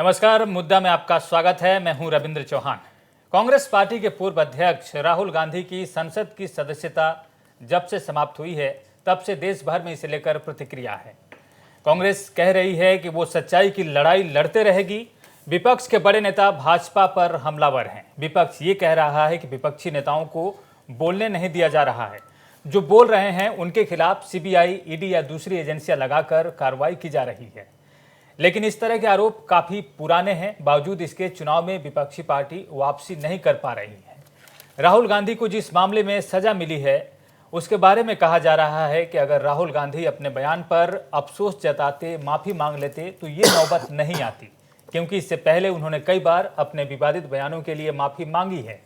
नमस्कार, मुद्दा में आपका स्वागत है। मैं हूं रविंद्र चौहान। कांग्रेस पार्टी के पूर्व अध्यक्ष राहुल गांधी की संसद की सदस्यता जब से समाप्त हुई है तब से देश भर में इसे लेकर प्रतिक्रिया है। कांग्रेस कह रही है कि वो सच्चाई की लड़ाई लड़ते रहेगी। विपक्ष के बड़े नेता भाजपा पर हमलावर हैं। विपक्ष ये कह रहा है कि विपक्षी नेताओं को बोलने नहीं दिया जा रहा है। जो बोल रहे हैं उनके खिलाफ सीबीआई, ईडी या दूसरी एजेंसियां लगाकर कार्रवाई की जा रही है। लेकिन इस तरह के आरोप काफी पुराने हैं। बावजूद इसके चुनाव में विपक्षी पार्टी वापसी नहीं कर पा रही है। राहुल गांधी को जिस मामले में सजा मिली है उसके बारे में कहा जा रहा है कि अगर राहुल गांधी अपने बयान पर अफसोस जताते, माफी मांग लेते तो ये नौबत नहीं आती, क्योंकि इससे पहले उन्होंने कई बार अपने विवादित बयानों के लिए माफी मांगी है।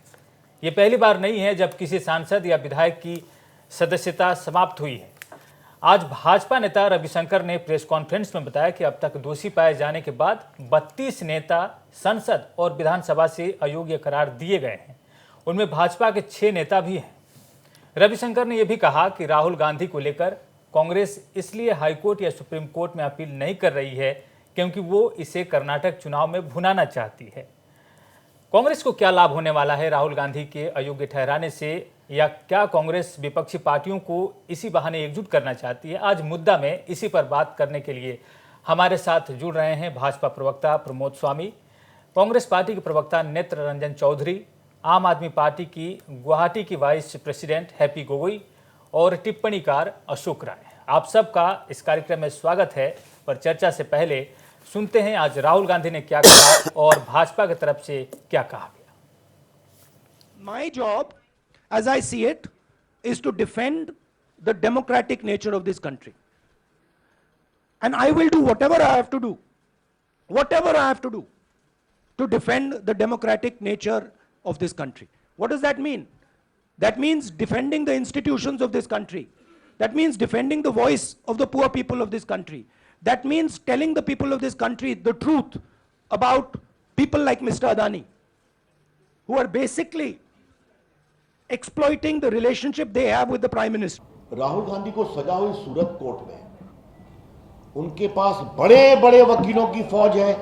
ये पहली बार नहीं है जब किसी सांसद या विधायक की सदस्यता समाप्त हुई है। आज भाजपा नेता रविशंकर ने प्रेस कॉन्फ्रेंस में बताया कि अब तक दोषी पाए जाने के बाद 32 नेता संसद और विधानसभा से अयोग्य करार दिए गए हैं। उनमें भाजपा के 6 नेता भी हैं। रविशंकर ने यह भी कहा कि राहुल गांधी को लेकर कांग्रेस इसलिए हाईकोर्ट या सुप्रीम कोर्ट में अपील नहीं कर रही है क्योंकि वो इसे कर्नाटक चुनाव में भुनाना चाहती है। कांग्रेस को क्या लाभ होने वाला है राहुल गांधी के अयोग्य ठहराने से, या क्या कांग्रेस विपक्षी पार्टियों को इसी बहाने एकजुट करना चाहती है? आज मुद्दा में इसी पर बात करने के लिए हमारे साथ जुड़ रहे हैं भाजपा प्रवक्ता प्रमोद स्वामी, कांग्रेस पार्टी के प्रवक्ता नेत्र रंजन चौधरी, आम आदमी पार्टी की गुवाहाटी की वाइस प्रेसिडेंट हैप्पी गोगोई और टिप्पणीकार अशोक राय। आप सबका इस कार्यक्रम में स्वागत है। पर चर्चा से पहले सुनते हैं आज राहुल गांधी ने क्या कहा और भाजपा की तरफ से क्या कहा गया। My job, as I see it, is to defend the democratic nature of this country. And I will do whatever I have to do, to defend the democratic nature of this country. What does that mean? That means defending the institutions of this country. That means defending the voice of the poor people of this country. That means telling the people of this country the truth about people like Mr. Adani, who are basically exploiting the relationship they have with the Prime Minister. Rahul Gandhi को सजा हुई सूरत court में उनके पास बड़े बड़े वकीलों की फौज है।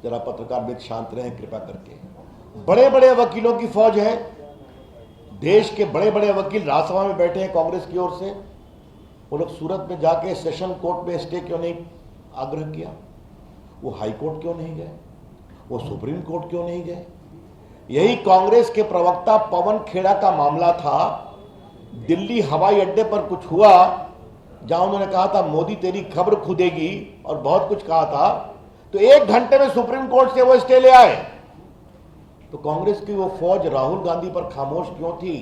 जरा पत्रकार मित्र शांत रहें कृपा करके। बड़े बड़े वकीलों की फौज है। देश के बड़े बड़े वकील राज्यसभा में बैठे हैं कांग्रेस की ओर से। वो लोग सूरत में जाके सेशन कोर्ट में स्टे क्यों नहीं आग्रह किया? वो हाई कोर्ट क्यों नहीं गए? वो सुप्रीम कोर्ट क्यों नहीं गए? यही कांग्रेस के प्रवक्ता पवन खेड़ा का मामला था। दिल्ली हवाई अड्डे पर कुछ हुआ जहां उन्होंने कहा था मोदी तेरी खबर खुदेगी और बहुत कुछ कहा था, तो 1 घंटे में सुप्रीम कोर्ट से वो स्टे ले आए। तो कांग्रेस की वो फौज राहुल गांधी पर खामोश क्यों थी?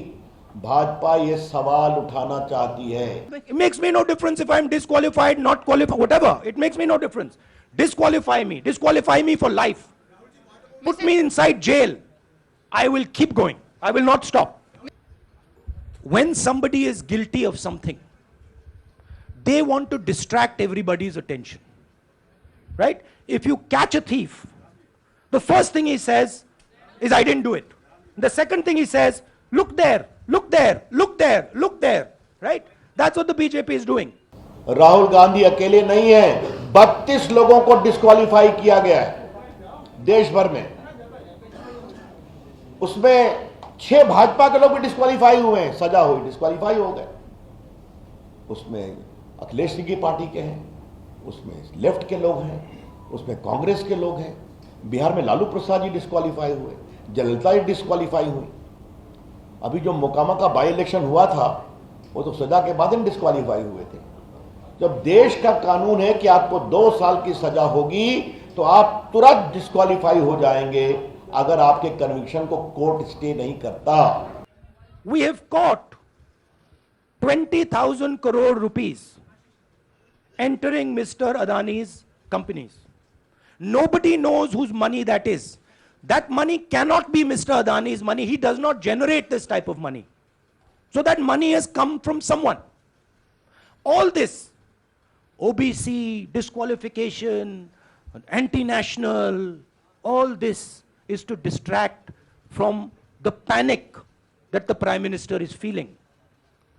भाजपा ये सवाल उठाना चाहती है। It makes me no difference if I am disqualified, not qualified, whatever. It makes me no difference. Disqualify me for life. Put me inside jail. I will keep going. I will not stop. When somebody is guilty of something, they want to distract everybody's attention. Right? If you catch a thief, the first thing he says is, I didn't do it. The second thing he says, look there, look there, look there, look there. Right? That's what the BJP is doing. Rahul Gandhi अकेले नहीं है, 32 लोगों को disqualify किया गया है देश भर में। उसमें 6 भाजपा के लोग भी डिस्क्वालीफाई हुए हैं, सजा हुई, डिस्क्वालीफाई हो गए। उसमें अखिलेश सिंह की पार्टी के हैं, उसमें लेफ्ट के लोग हैं, उसमें कांग्रेस के लोग हैं। बिहार में लालू प्रसाद जी डिस्क्वालीफाई हुए, जयललिता जी डिस्क्वालीफाई हुई। अभी जो मोकामा का बाई इलेक्शन हुआ था वो तो सजा के बाद ही डिस्क्वालीफाई हुए थे। जब देश का कानून है कि आपको 2 साल की सजा होगी तो आप तुरंत डिस्क्वालीफाई हो जाएंगे अगर आपके कन्विक्शन को कोर्ट स्टे नहीं करता। We have caught 20,000 crore rupees entering Mr. Adani's companies. Nobody knows whose money that is. That money cannot be Mr. Adani's money. He does not generate this type of money. So that money has come from someone. All this, OBC, disqualification, anti-national, all this is to distract from the panic that the Prime Minister is feeling,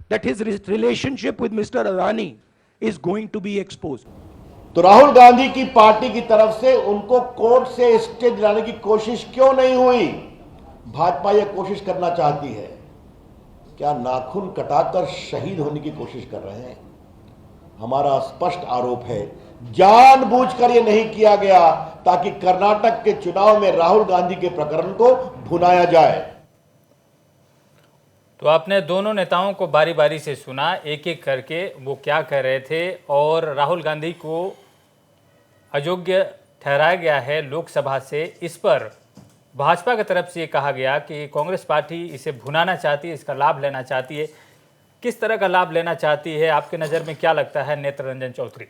that his relationship with Mr. Adani is going to be exposed. तो राहुल गांधी की party की तरफ से उनको court से stay दिलाने की कोशिश क्यों नहीं हुई? भाजपा यह कोशिश करना चाहती है, क्या नाखून कटाकर शहीद होने की कोशिश कर रहे हैं? हमारा स्पष्ट आरोप है, जानबूझकर यह नहीं किया गया ताकि कर्नाटक के चुनाव में राहुल गांधी के प्रकरण को भुनाया जाए। तो आपने दोनों नेताओं को बारी बारी से सुना, एक एक करके वो क्या कह रहे थे, और राहुल गांधी को अयोग्य ठहराया गया है लोकसभा से। इस पर भाजपा की तरफ से ये कहा गया कि कांग्रेस पार्टी इसे भुनाना चाहती है, इसका लाभ लेना चाहती है। किस तरह का लाभ लेना चाहती है, आपके नज़र में क्या लगता है नेत्र रंजन चौधरी?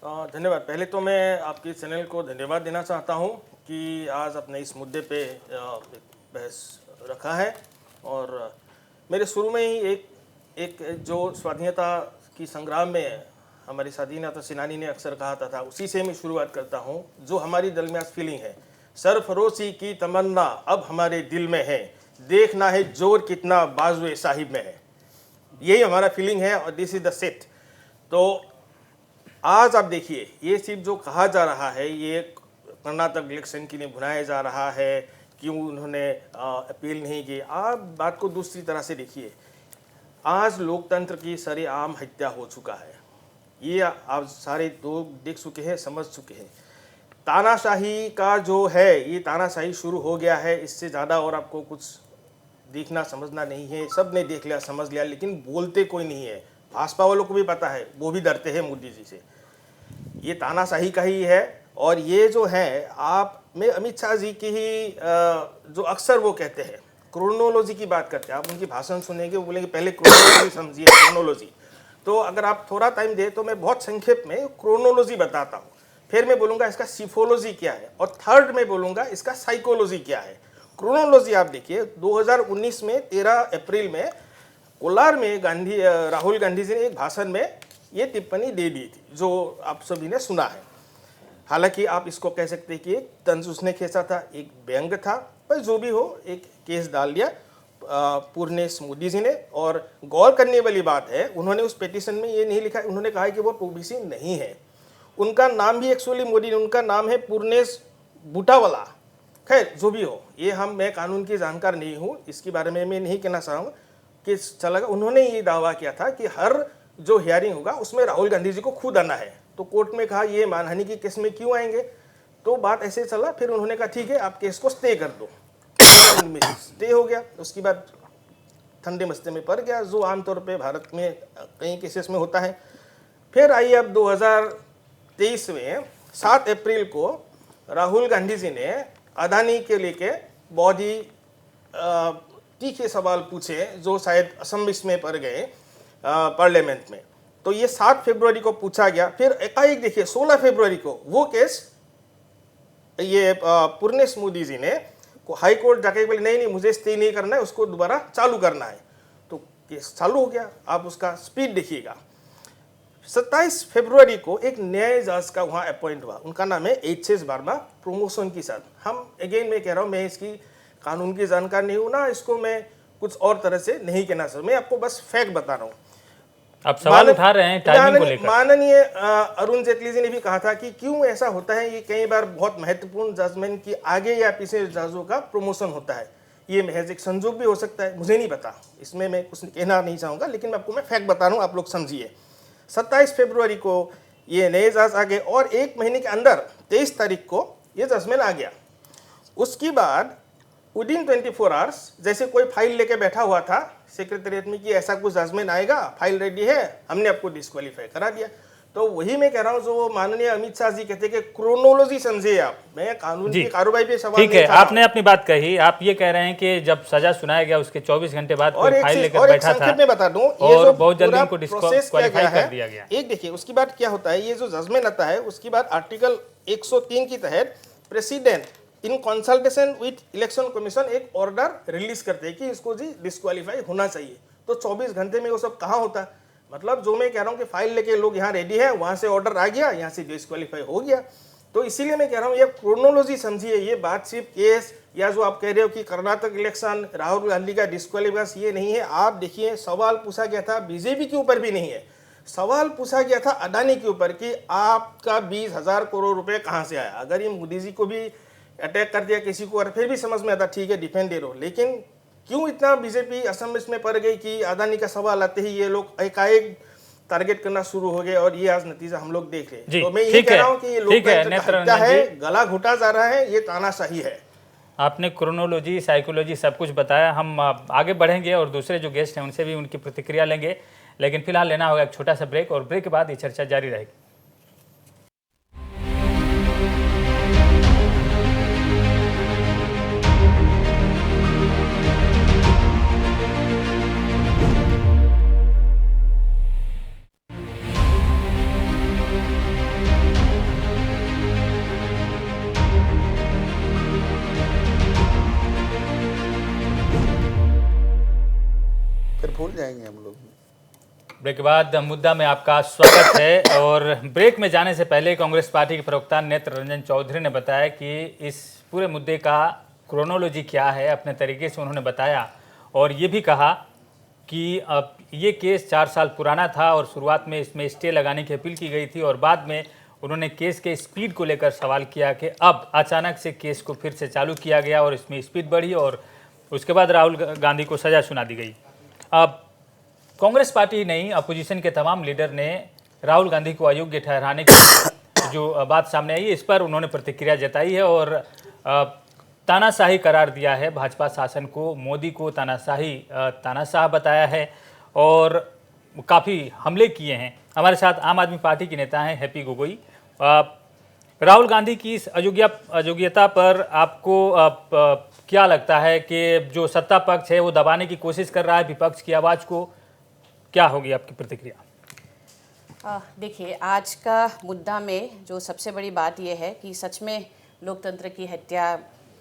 धन्यवाद। पहले तो मैं आपके चैनल को धन्यवाद देना चाहता हूं कि आज अपने इस मुद्दे पे बहस रखा है। और मेरे शुरू में ही एक जो स्वाधीनता की संग्राम में हमारी स्वाधीनता सेनानी ने अक्सर कहा था, उसी से मैं शुरुआत करता हूं। जो हमारी दिल में आज फीलिंग है, सरफरोशी की तमन्ना अब हमारे दिल में है, देखना है जोर कितना बाजुए साहिब में है। यही हमारा फीलिंग है और दिस इज द सेट। तो आज आप देखिए, ये सिर्फ जो कहा जा रहा है, ये कर्नाटक इलेक्शन के लिए भुनाया जा रहा है, क्यों उन्होंने अपील नहीं की। आप बात को दूसरी तरह से देखिए, आज लोकतंत्र की सरेआम हत्या हो चुका है। ये आप सारे लोग देख चुके हैं, समझ चुके हैं। तानाशाही का जो है, ये तानाशाही शुरू हो गया है। इससे ज़्यादा और आपको कुछ देखना समझना नहीं है। सब ने देख लिया, समझ लिया, लेकिन बोलते कोई नहीं है। भाजपा वालों को भी पता है, वो भी डरते हैं मोदी जी से। ये तानाशाही का ही है। और ये जो है, आप में अमित शाह जी की ही जो अक्सर वो कहते हैं, क्रोनोलॉजी की बात करते हैं। आप उनकी भाषण सुनेंगे, वो बोलेंगे पहले क्रोनोलॉजी समझिए, क्रोनोलॉजी। तो अगर आप थोड़ा टाइम दे तो मैं बहुत संक्षेप में क्रोनोलॉजी बताता हूँ। फिर मैं बोलूँगा इसका सिफोलॉजी क्या है, और थर्ड में बोलूँगा इसका साइकोलॉजी क्या है। क्रोनोलॉजी आप देखिए, 2019 में 13 अप्रैल में कोलार में राहुल गांधी जी ने एक भाषण में ये टिप्पणी दे दी थी, जो आप सभी ने सुना है। हालांकि आप इसको कह सकते हैं कि एक तंज उसने खींचा था, एक व्यंग था, पर जो भी हो, एक केस डाल दिया पूर्णेश मोदी जी ने। और गौर करने वाली बात है, उन्होंने उस पिटीशन में ये नहीं लिखा, उन्होंने कहा है कि वो ओबीसी नहीं है। उनका नाम भी एक्चुअली मोदी ने, उनका नाम है पूर्णेश बूटावाला। खैर जो भी हो, ये मैं कानून की जानकार नहीं हूँ, इसके बारे में मैं नहीं कहना चाहूँगा कि चलेगा। उन्होंने ये दावा किया था कि हर जो हियरिंग होगा उसमें राहुल गांधी जी को खुद आना है। तो कोर्ट में कहा ये मानहानि की केस में क्यों आएंगे, तो बात ऐसे चला। फिर उन्होंने कहा ठीक है, आप केस को स्टे कर दो। स्टे हो गया। उसके बाद ठंडे मस्ते में पड़ गया, जो आमतौर पे भारत में कई केसेस में होता है। फिर आई अब 2023 में 7 अप्रैल को राहुल गांधी जी ने अदानी के लेके बहुत ही तीखे सवाल पूछे, जो शायद असम में पड़ गए पार्लियामेंट में। तो ये 7 फरवरी को पूछा गया। फिर एकाएक देखिए 16 फरवरी को वो केस ये पूर्णेश मोदी जी ने हाई कोर्ट जाके बोले नहीं मुझे स्टे नहीं करना है, उसको दोबारा चालू करना है। तो केस चालू हो गया। आप उसका स्पीड देखिएगा। 27 फरवरी को एक न्याय जज का वहाँ अपॉइंट हुआ, उनका नाम है HS वर्मा, प्रमोशन के साथ। हम अगेन मैं कह रहा हूँ, मैं इसकी कानून की जानकार नहीं हूँ ना, इसको मैं कुछ और तरह से नहीं कहना चाहूँ, मैं आपको बस फैक्ट बता रहा हूँ। आप सवाल उठा रहे हैं टाइमिंग को लेकर। माननीय अरुण जेटली जी ने भी कहा था कि क्यों ऐसा होता है, ये कई बार बहुत महत्वपूर्ण जजमेंट की आगे या पीछे जजों का प्रमोशन होता है। ये महज एक संजोग भी हो सकता है, मुझे नहीं पता, इसमें मैं कुछ कहना नहीं चाहूँगा, लेकिन मैं आपको फैक्ट बता रहा हूँ, आप लोग समझिए। 27 फरवरी को ये नए जज आ गए और 1 महीने के अंदर 23 तारीख को ये जजमेंट आ गया। उसके बाद विदिन 24 आवर्स, जैसे कोई फाइल लेके बैठा हुआ था सेक्रेटरीट में कि ऐसा कुछ जजमेंट आएगा, फाइल रेडी है, हमने आपको डिस्क्वालीफाई करा दिया। तो वही मैं कह रहा हूँ, जो माननीय अमित शाह जी कहते हैं कि क्रोनोलॉजी समझिए आप, मैं कानून की कार्रवाई पे सवाल ठीक है, आपने अपनी बात कही। आप ये कह रहे हैं कि जब सजा सुनाया गया उसके 24 घंटे बाद कोई फाइल लेकर बैठा था, मैं बता दूं, और बहुत जल्दी उनको डिस्क्वालीफाई कर दिया गया। एक देखिए उसके बाद क्या होता है, ये जो जजमेंट आता है उसके बाद आर्टिकल 103 के तहत president in consultation with election commission एक ऑर्डर रिलीज करते हैं कि इसको जी डिस्क्वालीफाई होना चाहिए। तो 24 घंटे में वो सब कहाँ होता है, मतलब जो मैं कह रहा हूँ कि फाइल लेके लोग यहाँ रेडी है, वहाँ से ऑर्डर आ गया, यहाँ से डिस्क्वालीफाई हो गया। तो इसीलिए मैं कह रहा हूँ ये क्रोनोलॉजी समझिए। ये बात सिर्फ केस या जो आप कह रहे हो कि कर्नाटक इलेक्शन राहुल गांधी का डिस्क्वालीफाई, ये नहीं है। आप देखिए सवाल पूछा गया था बीजेपी के ऊपर भी नहीं है, सवाल पूछा गया था अडानी के ऊपर कि आपका 20,000 करोड़ रुपए कहाँ से आया। अगर ये मोदी जी को भी अटैक कर दिया किसी को और फिर भी समझ में आता ठीक है डिफेंड दे रहे हो, लेकिन क्यों इतना बीजेपी असमंजस में पड़ गई कि अडानी का सवाल आते ही ये लोग एकाएक टारगेट करना शुरू हो गए और ये आज नतीजा हम लोग देख रहे हैं। तो मैं ये कह रहा हूँ कि ये लोकतंत्र का हत्या है, गला घोटा जा रहा है, ये तानाशाही है। आपने क्रोनोलॉजी, साइकोलॉजी सब कुछ बताया। हम आगे बढ़ेंगे और दूसरे जो गेस्ट हैं उनसे भी उनकी प्रतिक्रिया लेंगे, लेकिन फिलहाल लेना होगा एक छोटा सा ब्रेक और ब्रेक के बाद ये चर्चा जारी रहेगी। फिर भूल जाएंगे हम लोग। ब्रेक के बाद मुद्दा में आपका स्वागत है। और ब्रेक में जाने से पहले कांग्रेस पार्टी के प्रवक्ता नेत्र रंजन चौधरी ने बताया कि इस पूरे मुद्दे का क्रोनोलॉजी क्या है, अपने तरीके से उन्होंने बताया और ये भी कहा कि अब ये केस 4 साल पुराना था और शुरुआत में इसमें स्टे लगाने की अपील की गई थी और बाद में उन्होंने केस के स्पीड को लेकर सवाल किया कि अब अचानक से केस को फिर से चालू किया गया और इसमें स्पीड बढ़ी और उसके बाद राहुल गांधी को सज़ा सुना दी गई। अब कांग्रेस पार्टी नहीं, अपोजिशन के तमाम लीडर ने राहुल गांधी को अयोग्य ठहराने की जो बात सामने आई है इस पर उन्होंने प्रतिक्रिया जताई है और तानाशाही करार दिया है भाजपा शासन को। मोदी को तानाशाह बताया है और काफ़ी हमले किए हैं। हमारे साथ आम आदमी पार्टी के नेता हैं हैप्पी गोगोई। राहुल गांधी की इस अयोग्यता पर आपको क्या लगता है कि जो सत्ता पक्ष है वो दबाने की कोशिश कर रहा है विपक्ष की आवाज़ को, क्या होगी आपकी प्रतिक्रिया? देखिए, आज का मुद्दा में जो सबसे बड़ी बात यह है कि सच में लोकतंत्र की हत्या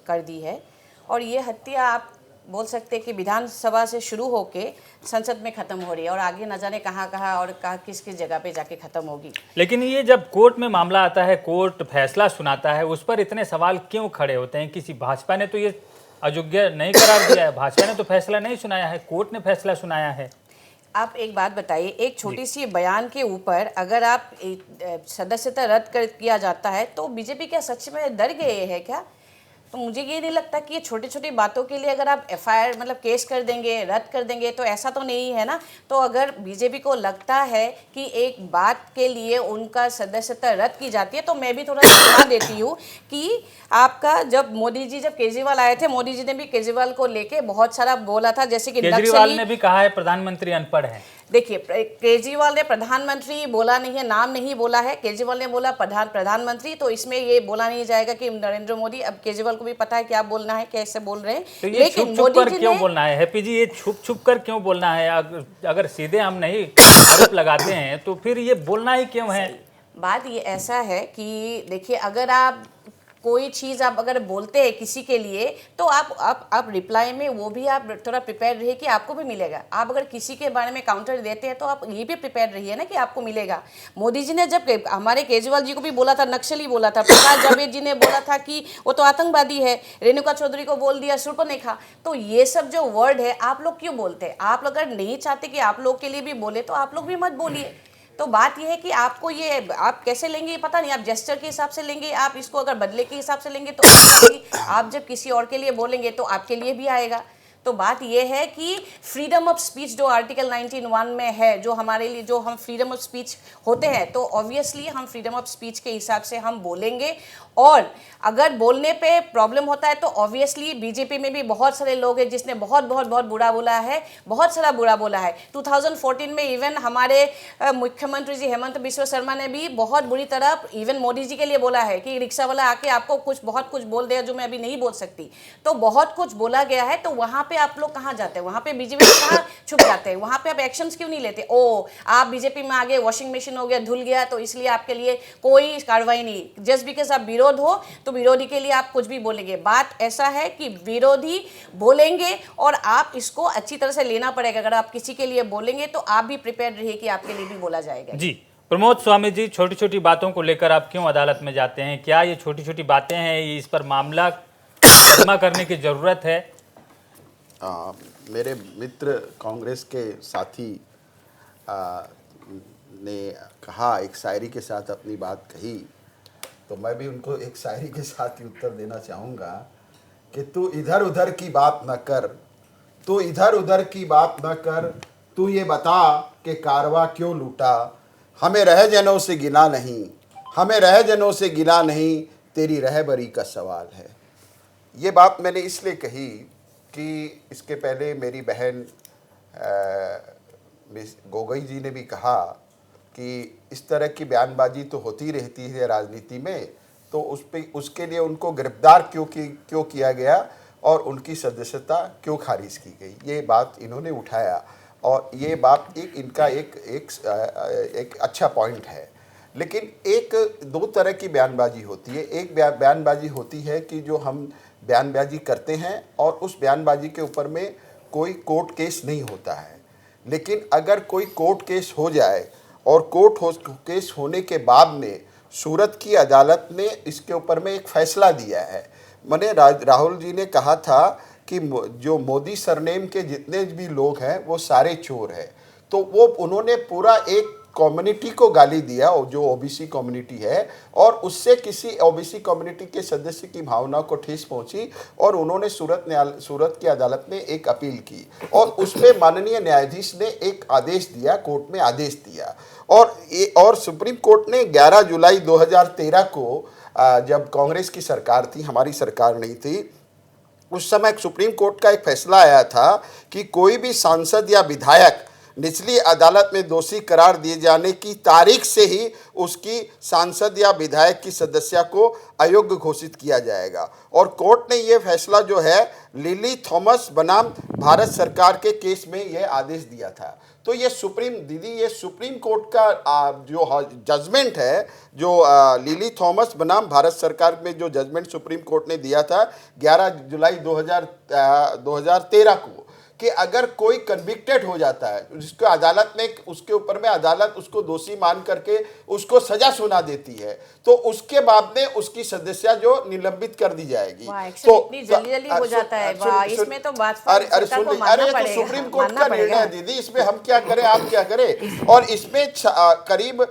कर दी है और ये हत्या आप बोल सकते हैं कि विधानसभा से शुरू होके संसद में ख़त्म हो रही है और आगे न जाने कहाँ और किस किस जगह पे जाके ख़त्म होगी। लेकिन ये जब कोर्ट में मामला आता है, कोर्ट फैसला सुनाता है, उस पर इतने सवाल क्यों खड़े होते हैं? किसी भाजपा ने तो ये अयोग्य नहीं करार दिया है, भाजपा ने तो फैसला नहीं सुनाया है, कोर्ट ने फैसला सुनाया है। आप एक बात बताइए, एक छोटी सी बयान के ऊपर अगर आप सदस्यता रद्द कर किया जाता है तो बीजेपी क्या सच में डर गए हैं क्या? तो मुझे ये नहीं लगता कि ये छोटी छोटी बातों के लिए अगर आप एफआईआर मतलब केस कर देंगे, रद्द कर देंगे, तो ऐसा तो नहीं है ना। तो अगर बीजेपी को लगता है कि एक बात के लिए उनका सदस्यता रद्द की जाती है तो मैं भी थोड़ा सलाह देती हूँ कि आपका जब मोदी जी जब केजरीवाल आए थे, मोदी जी ने भी केजरीवाल को लेके बहुत सारा बोला था, जैसे कि केजरीवाल ने भी कहा है प्रधानमंत्री अनपढ़ है। देखिए, केजरीवाल ने प्रधानमंत्री बोला नहीं है, नाम नहीं बोला है, केजरीवाल ने बोला प्रधानमंत्री, तो इसमें ये बोला नहीं जाएगा कि नरेंद्र मोदी। अब केजरीवाल को भी पता है क्या बोलना है, कैसे बोल रहे हैं। तो ये लेकिन मोदी जी क्यों बोलना है हैप्पी जी? ये छुप कर क्यों बोलना है? अगर सीधे हम नहीं आरोप लगाते हैं तो फिर ये बोलना ही क्यों है? बात ये ऐसा है कि देखिए, अगर आप कोई चीज़ आप अगर बोलते हैं किसी के लिए तो आप रिप्लाई में वो भी आप थोड़ा प्रिपेयर रहिए कि आपको भी मिलेगा। आप अगर किसी के बारे में काउंटर देते हैं तो आप ये भी प्रिपेयर रहिए ना कि आपको मिलेगा। मोदी जी ने जब हमारे केजरीवाल जी को भी बोला था नक्सली बोला था, प्रकाश जावड़ेकर जी ने बोला था कि वो तो आतंकवादी है, रेणुका चौधरी को बोल दिया शूर्पणखा। तो ये सब जो वर्ड है आप लोग क्यों बोलते हैं? आप अगर नहीं चाहते कि आप लोग के लिए भी बोले तो आप लोग भी मत बोलिए। तो बात यह है कि आपको ये आप कैसे लेंगे ये पता नहीं, आप जेस्चर के हिसाब से लेंगे, आप इसको अगर बदले के हिसाब से लेंगे तो आप जब किसी और के लिए बोलेंगे तो आपके लिए भी आएगा। तो बात यह है कि फ्रीडम ऑफ स्पीच जो आर्टिकल 19(1) में है, जो हमारे लिए जो हम फ्रीडम ऑफ स्पीच होते हैं, तो ऑब्वियसली हम फ्रीडम ऑफ स्पीच के हिसाब से हम बोलेंगे। और अगर बोलने पे प्रॉब्लम होता है तो ऑब्वियसली बीजेपी में भी बहुत सारे लोग हैं जिसने बहुत बहुत बहुत बुरा बोला है, बहुत सारा बुरा बोला है। 2014 में इवन हमारे मुख्यमंत्री जी हेमंत बिस्वा शर्मा ने भी बहुत बुरी तरह इवन मोदी जी के लिए बोला है कि रिक्शा वाला आके आपको बहुत कुछ बोल दिया जो मैं अभी नहीं बोल सकती। तो बहुत कुछ बोला गया है। तो वहाँ पे आप लोग कहाँ जाते हैं? वहाँ पे बीजेपी कहाँ छुप जाते हैं? वहाँ पे आप एक्शंस क्यों नहीं लेते? ओ आप बीजेपी में आगे वॉशिंग मशीन हो गया, धुल गया, तो इसलिए आपके लिए कोई कार्रवाई नहीं। जस्ट बिकॉज आप विरोध हो तो विरोधी के लिए आप कुछ भी बोलेंगे। बात ऐसा है कि विरोधी बोलेंगे और आप इसको अच्छी तरह से लेना पड़ेगा। अगर आप किसी के लिए बोलेंगे तो आप भी प्रिपेयर रहिए कि आपके लिए भी बोला जाएगा। जी प्रमोद स्वामी जी, छोटी छोटी बातों को लेकर आप क्यों अदालत में जाते हैं? क्या ये छोटी छोटी बातें हैं, इस पर मामला जमा करने की जरूरत है? मेरे मित्र कांग्रेस के साथी ने कहा, एक शायरी के साथ अपनी बात कही, तो मैं भी उनको एक शायरी के साथ ही उत्तर देना चाहूँगा कि तू इधर उधर की बात न कर, तू इधर उधर की बात न कर, तू ये बता कि कारवा क्यों लूटा, हमें रहजनों से गिला नहीं, हमें रहजनों से गिला नहीं, तेरी रहबरी का सवाल है। ये बात मैंने इसलिए कही कि इसके पहले मेरी बहन मिस गोगोई जी ने भी कहा कि इस तरह की बयानबाजी तो होती रहती है राजनीति में, तो उसके लिए उनको गिरफ्तार क्यों किया गया और उनकी सदस्यता क्यों खारिज की गई, ये बात इन्होंने उठाया। और ये बात इनका एक अच्छा पॉइंट है। लेकिन दो तरह की बयानबाजी होती है। एक बयानबाजी होती है कि जो हम बयानबाजी करते हैं और उस बयानबाजी के ऊपर में कोई कोर्ट केस नहीं होता है। लेकिन अगर कोई कोर्ट केस हो जाए और केस होने के बाद में सूरत की अदालत ने इसके ऊपर में एक फैसला दिया है। मैंने राहुल जी ने कहा था कि जो मोदी सरनेम के जितने भी लोग हैं वो सारे चोर हैं, तो वो उन्होंने पूरा एक कम्युनिटी को गाली दिया, जो ओबीसी कम्युनिटी है, और उससे किसी ओबीसी कम्युनिटी के सदस्य की भावना को ठेस पहुंची और उन्होंने सूरत की अदालत में एक अपील की और उसमें माननीय न्यायाधीश ने एक आदेश दिया, कोर्ट में आदेश दिया। और सुप्रीम कोर्ट ने 11 जुलाई 2013 को, जब कांग्रेस की सरकार थी, हमारी सरकार नहीं थी, उस समय सुप्रीम कोर्ट का एक फैसला आया था कि कोई भी सांसद या विधायक निचली अदालत में दोषी करार दिए जाने की तारीख से ही उसकी सांसद या विधायक की सदस्यता को अयोग्य घोषित किया जाएगा। और कोर्ट ने यह फैसला जो है लिली थॉमस बनाम भारत सरकार के केस में यह आदेश दिया था। तो ये सुप्रीम कोर्ट का जो जजमेंट है, जो लिली थॉमस बनाम भारत सरकार में जो जजमेंट सुप्रीम कोर्ट ने दिया था 11 जुलाई 2013 को, कि अगर कोई कन्विक्टेड हो जाता है, जिसको अदालत ने उसके ऊपर में अदालत उसको दोषी मान करके उसको सजा सुना देती है, तो उसके बाद में उसकी सदस्यता जो निलंबित कर दी जाएगी। तो जल्दी हो जाता है। इसमें तो बात अरे तो सुप्रीम कोर्ट का निर्णय है दीदी, इसमें हम क्या करें, आप क्या करें। और इसमें करीब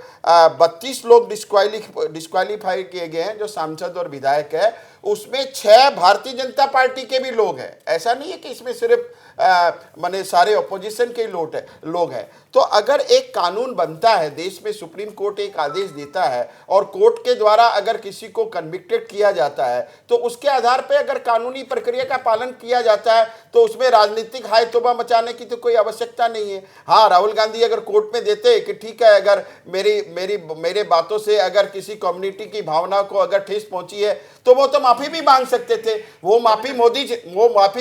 32 लोग डिस्क्वालीफाई किए गए हैं जो सांसद और विधायक है। उसमें 6 भारतीय जनता पार्टी के भी लोग हैं। ऐसा नहीं है कि इसमें सिर्फ माने सारे अपोजिशन के लोग हैं। तो अगर एक कानून बनता है देश में, सुप्रीम कोर्ट एक आदेश देता है और कोर्ट के द्वारा अगर किसी को कन्विक्टेड किया जाता है, तो उसके आधार पे अगर कानूनी प्रक्रिया का पालन किया जाता है तो उसमें राजनीतिक हाय तौबा मचाने की तो कोई आवश्यकता नहीं है। हाँ, राहुल गांधी अगर कोर्ट में देते कि ठीक है, अगर मेरे बातों से अगर किसी कम्युनिटी की भावना को अगर ठेस पहुंची है तो वो तो माफी भी मांग सकते थे। वो माफी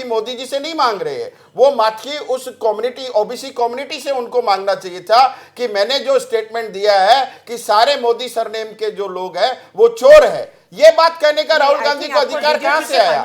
मोदी जी से नहीं मांग रहे हैं, वो माफी उस कम्युनिटी, ओबीसी कम्युनिटी से उनको मांगना चाहिए था कि मैंने जो स्टेटमेंट दिया है कि सारे मोदी सरनेम के जो लोग हैं वो चोर है। ये बात कहने का राहुल गांधी को अधिकार कहां से आया?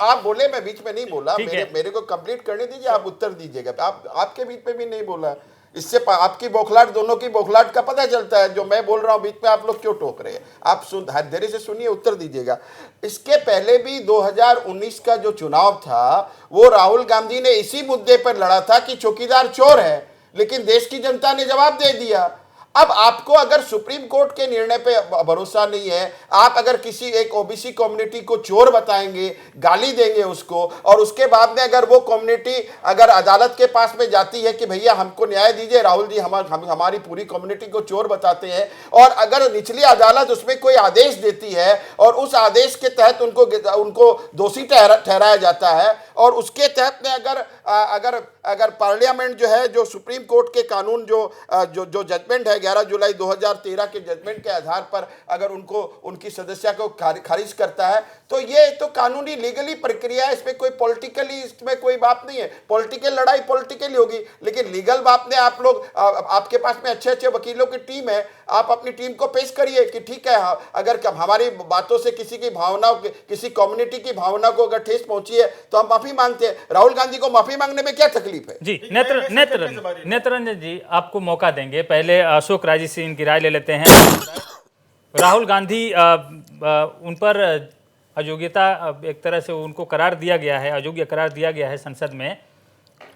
आप बोले, मैं बीच में नहीं बोला, मेरे को कंप्लीट करने दीजिए, आप उत्तर दीजिएगा। आपके बीच में भी नहीं बोला, इससे आपकी बौखलाहट, दोनों की बौखलाहट का पता चलता है। जो मैं बोल रहा हूं बीच में आप लोग क्यों टोक रहे हैं? आप धैर्य से सुनिए, उत्तर दीजिएगा। इसके पहले भी 2019 का जो चुनाव था वो राहुल गांधी ने इसी मुद्दे पर लड़ा था कि चौकीदार चोर है, लेकिन देश की जनता ने जवाब दे दिया। अब आपको अगर सुप्रीम कोर्ट के निर्णय पे भरोसा नहीं है, आप अगर किसी एक ओबीसी कम्युनिटी को चोर बताएंगे, गाली देंगे उसको, और उसके बाद में अगर वो कम्युनिटी अगर अदालत के पास में जाती है कि भैया हमको न्याय दीजिए, राहुल जी हमारी पूरी कम्युनिटी को चोर बताते हैं, और अगर निचली अदालत उसमें कोई आदेश देती है और उस आदेश के तहत उनको दोषी ठहराया जाता है, और उसके तहत में अगर पार्लियामेंट जो है, जो सुप्रीम कोर्ट के कानून जो जजमेंट है 11 जुलाई 2013 के जजमेंट के आधार पर अगर उनकी सदस्यता को खारिज करता है, तो ये तो कानूनी लीगली प्रक्रिया है। इसमें कोई पॉलिटिकली, इसमें कोई बात नहीं है। पॉलिटिकल लड़ाई पॉलिटिकली होगी, लेकिन लीगल बात में आप लोग, आपके पास में अच्छे वकीलों की टीम है, आप अपनी टीम को पेश करिए कि ठीक है, अगर हमारी बातों से किसी की भावना, किसी कम्युनिटी की भावना को अगर ठेस पहुंची है तो हम माफी मांगते हैं। राहुल गांधी को माफी मांगने में क्या तकलीफ है? जी, नेत्ररंजन जी, आपको मौका देंगे। पहले अशोक राजी से इनकी राय ले लेते हैं। राहुल गांधी, उन पर अयोग्यता, एक तरह से उनको करार दिया गया है, अयोग्य करार दिया गया है संसद में।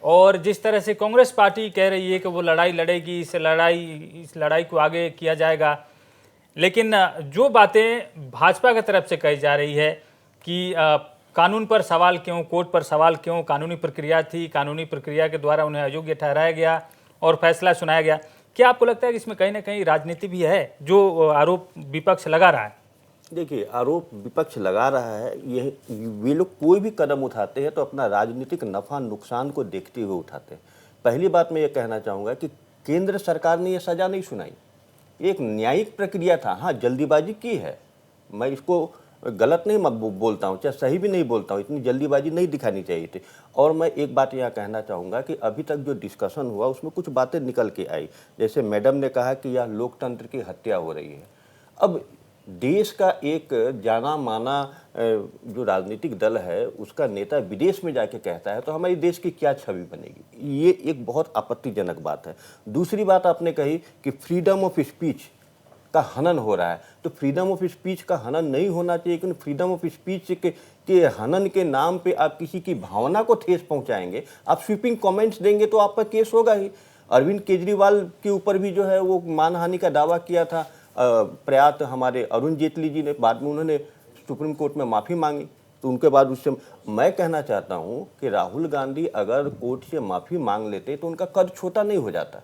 और जिस तरह से कांग्रेस पार्टी कह रही है कि वो लड़ाई लड़ेगी, इस लड़ाई को आगे किया जाएगा, लेकिन जो बातें भाजपा की तरफ से कही जा रही है कि कानून पर सवाल क्यों, कोर्ट पर सवाल क्यों, कानूनी प्रक्रिया थी, कानूनी प्रक्रिया के द्वारा उन्हें अयोग्य ठहराया गया और फैसला सुनाया गया, क्या आपको लगता है कि इसमें कहीं ना कहीं राजनीति भी है, जो आरोप विपक्ष लगा रहा है? देखिए, आरोप विपक्ष लगा रहा है, ये वे लोग कोई भी कदम उठाते हैं तो अपना राजनीतिक नफा नुकसान को देखते हुए उठाते हैं। पहली बात मैं ये कहना चाहूँगा कि केंद्र सरकार ने ये सज़ा नहीं सुनाई, एक न्यायिक प्रक्रिया था। हाँ, जल्दीबाजी की है, मैं इसको गलत नहीं बोलता हूँ, चाहे सही भी नहीं बोलता हूँ, इतनी जल्दीबाजी नहीं दिखानी चाहिए थी। और मैं एक बात यहाँ कहना चाहूँगा कि अभी तक जो डिस्कशन हुआ उसमें कुछ बातें निकल के आई, जैसे मैडम ने कहा कि यह लोकतंत्र की हत्या हो रही है। अब देश का एक जाना माना जो राजनीतिक दल है उसका नेता विदेश में जाके कहता है तो हमारे देश की क्या छवि बनेगी, ये एक बहुत आपत्तिजनक बात है। दूसरी बात आपने कही कि फ्रीडम ऑफ स्पीच का हनन हो रहा है, तो फ्रीडम ऑफ स्पीच का हनन नहीं होना चाहिए, क्योंकि फ्रीडम ऑफ स्पीच के हनन के नाम पे आप किसी की भावना को ठेस पहुंचाएंगे, आप स्वीपिंग कमेंट्स देंगे तो आपका केस होगा ही। अरविंद केजरीवाल के ऊपर भी जो है वो मानहानि का दावा किया था प्रयात हमारे अरुण जेटली जी ने, बाद में उन्होंने सुप्रीम कोर्ट में माफ़ी मांगी, तो उनके बाद उससे मैं कहना चाहता हूं कि राहुल गांधी अगर कोर्ट से माफ़ी मांग लेते तो उनका कद छोटा नहीं हो जाता।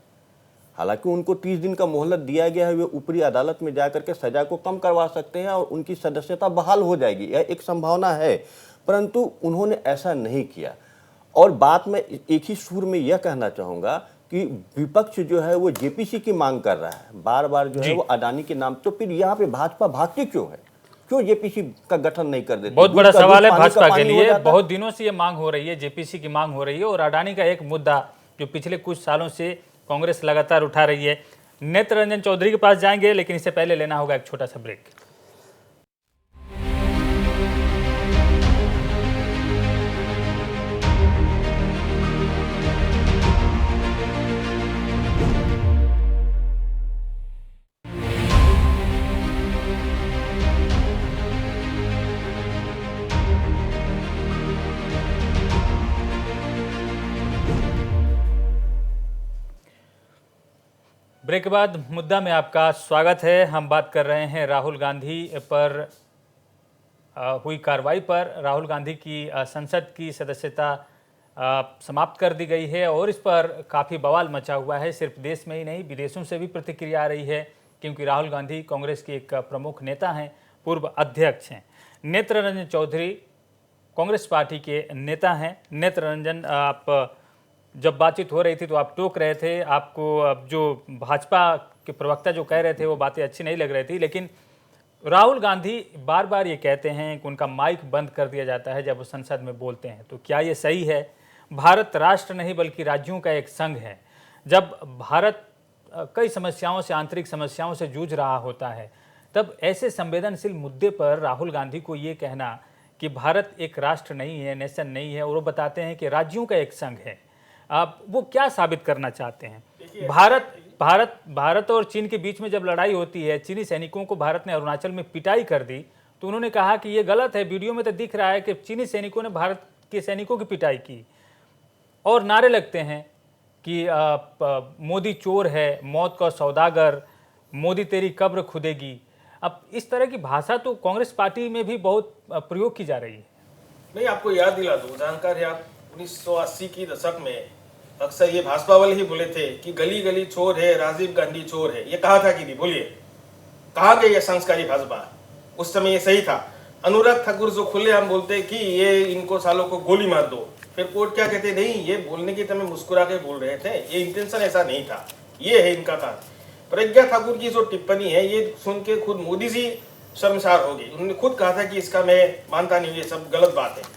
हालांकि उनको 30 दिन का मोहलत दिया गया है, वे ऊपरी अदालत में जाकर के सज़ा को कम करवा सकते हैं और उनकी सदस्यता बहाल हो जाएगी, यह एक संभावना है, परंतु उन्होंने ऐसा नहीं किया। और बात में एक ही सुर में यह कहना चाहूँगा कि विपक्ष जो है वो जेपीसी की मांग कर रहा है, बार बार जो है वो अडानी के नाम, तो फिर यहाँ पे भाजपा भागती क्यों है, क्यों जेपीसी का गठन नहीं कर देती? बहुत बड़ा सवाल है भाजपा के लिए, बहुत दिनों से ये मांग हो रही है, जेपीसी की मांग हो रही है, और अडानी का एक मुद्दा जो पिछले कुछ सालों से कांग्रेस लगातार उठा रही है। नेत्र रंजन चौधरी के पास जाएंगे, लेकिन इससे पहले लेना होगा एक छोटा सा ब्रेक। ब्रेक के बाद मुद्दा में आपका स्वागत है। हम बात कर रहे हैं राहुल गांधी पर हुई कार्रवाई पर। राहुल गांधी की संसद की सदस्यता समाप्त कर दी गई है और इस पर काफ़ी बवाल मचा हुआ है। सिर्फ देश में ही नहीं, विदेशों से भी प्रतिक्रिया आ रही है, क्योंकि राहुल गांधी कांग्रेस के एक प्रमुख नेता हैं, पूर्व अध्यक्ष हैं। नेत्र रंजन चौधरी कांग्रेस पार्टी के नेता हैं। नेत्र रंजन, आप जब बातचीत हो रही थी तो आप टोक रहे थे, आपको अब जो भाजपा के प्रवक्ता जो कह रहे थे वो बातें अच्छी नहीं लग रही थी, लेकिन राहुल गांधी बार बार ये कहते हैं कि उनका माइक बंद कर दिया जाता है जब वो संसद में बोलते हैं। तो क्या ये सही है? भारत राष्ट्र नहीं बल्कि राज्यों का एक संघ है। जब भारत कई समस्याओं से, आंतरिक समस्याओं से जूझ रहा होता है, तब ऐसे संवेदनशील मुद्दे पर राहुल गांधी को ये कहना कि भारत एक राष्ट्र नहीं है, नेशन नहीं है, और वो बताते हैं कि राज्यों का एक संघ है, आप वो क्या साबित करना चाहते हैं? भारत और चीन के बीच में जब लड़ाई होती है, चीनी सैनिकों को भारत ने अरुणाचल में पिटाई कर दी, तो उन्होंने कहा कि ये गलत है। वीडियो में तो दिख रहा है कि चीनी सैनिकों ने भारत के सैनिकों की पिटाई की, और नारे लगते हैं कि मोदी चोर है, मौत का सौदागर, मोदी तेरी कब्र खुदेगी। अब इस तरह की भाषा तो कांग्रेस पार्टी में भी बहुत प्रयोग की जा रही है। नहीं, आपको याद दिला दूं, जानकार है आप, 1980 की दशक में अक्सर ये भाजपा वाले ही बोले थे कि गली गली चोर है, राजीव गांधी चोर है। ये कहा था कि नहीं? बोलिए, कहा गया ये संस्कारी भाजपा? उस समय ये सही था। अनुराग ठाकुर जो खुले हम बोलते कि ये इनको सालों को गोली मार दो, फिर कोर्ट क्या कहते, नहीं ये बोलने की तरह मुस्कुरा के बोल रहे थे, ये इंटेंशन ऐसा नहीं था, ये है इनका था। प्रज्ञा ठाकुर की जो टिप्पणी है ये सुन के खुद मोदी जी शर्मसार हो गई। उन्होंने खुद कहा था कि इसका मैं मानता नहीं, ये सब गलत बात है।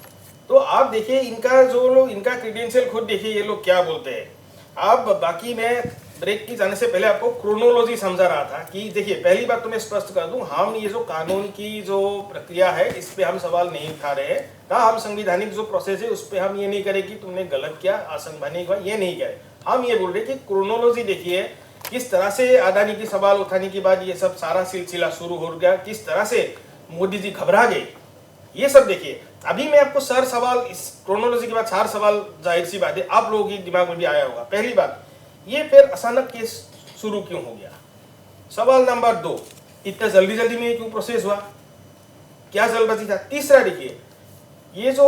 तो आप देखिए इनका जो लोग, इनका क्रेडेंशियल खुद देखिए ये लोग क्या बोलते हैं। आप बाकी मैं ब्रेक की जाने से पहले आपको क्रोनोलॉजी समझा रहा था कि देखिए, पहली बात तो मैं स्पष्ट कर दूं, हम ये जो कानून की जो प्रक्रिया है इस पे हम सवाल नहीं उठा रहे हैं, ना हम संवैधानिक जो प्रोसेस है उस पर हम ये नहीं करें कि तुमने गलत किया, असंवैधानिक हुआ, ये नहीं कहे। हम ये बोल रहे कि क्रोनोलॉजी देखिए किस तरह से अडानी की सवाल उठाने के बाद ये सब सारा सिलसिला शुरू हो गया, किस तरह से मोदी जी घबरा गए ये सब देखिए, अभी मैं आपको 4 सवाल, इस क्रोनोलॉजी के बाद 4 सवाल जाहिर सी बात है आप लोगों के दिमाग में भी आया होगा। पहली बात, ये फिर अचानक केस शुरू क्यों हो गया? सवाल नंबर 2, इतना जल्दी जल्दी में क्यों प्रोसेस हुआ, क्या जल्दबाजी था? तीसरा देखिए, ये जो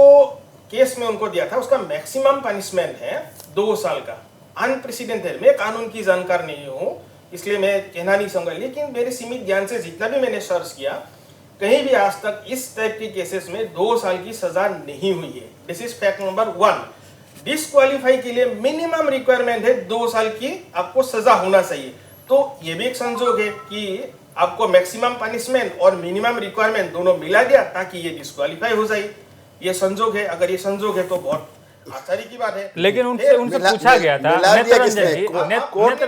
केस में उनको दिया था उसका मैक्सिमम पनिशमेंट है 2 साल का, अनप्रेसिडेंटेड। मैं कानून की जानकार नहीं हूँ इसलिए मैं कहना नहीं चाहूंगा, लेकिन मेरे सीमित ज्ञान से जितना भी मैंने सर्च किया, कहीं भी आज तक इस टाइप के केसेस में 2 साल की सजा नहीं हुई है। This is fact number 1। Disqualify के लिए मिनिमम रिक्वायरमेंट है 2 साल की आपको सजा होना चाहिए। तो ये भी एक संजोग है कि आपको मैक्सिमम पनिशमेंट और मिनिमम रिक्वायरमेंट दोनों मिला दिया ताकि ये डिस्क्वालीफाई हो जाए। ये संजोग है, अगर ये संजोग है तो बहुत आश्चर्य की बात है। लेकिन उनसे पूछा गया था नेत्ररंजन जी, कोर्ट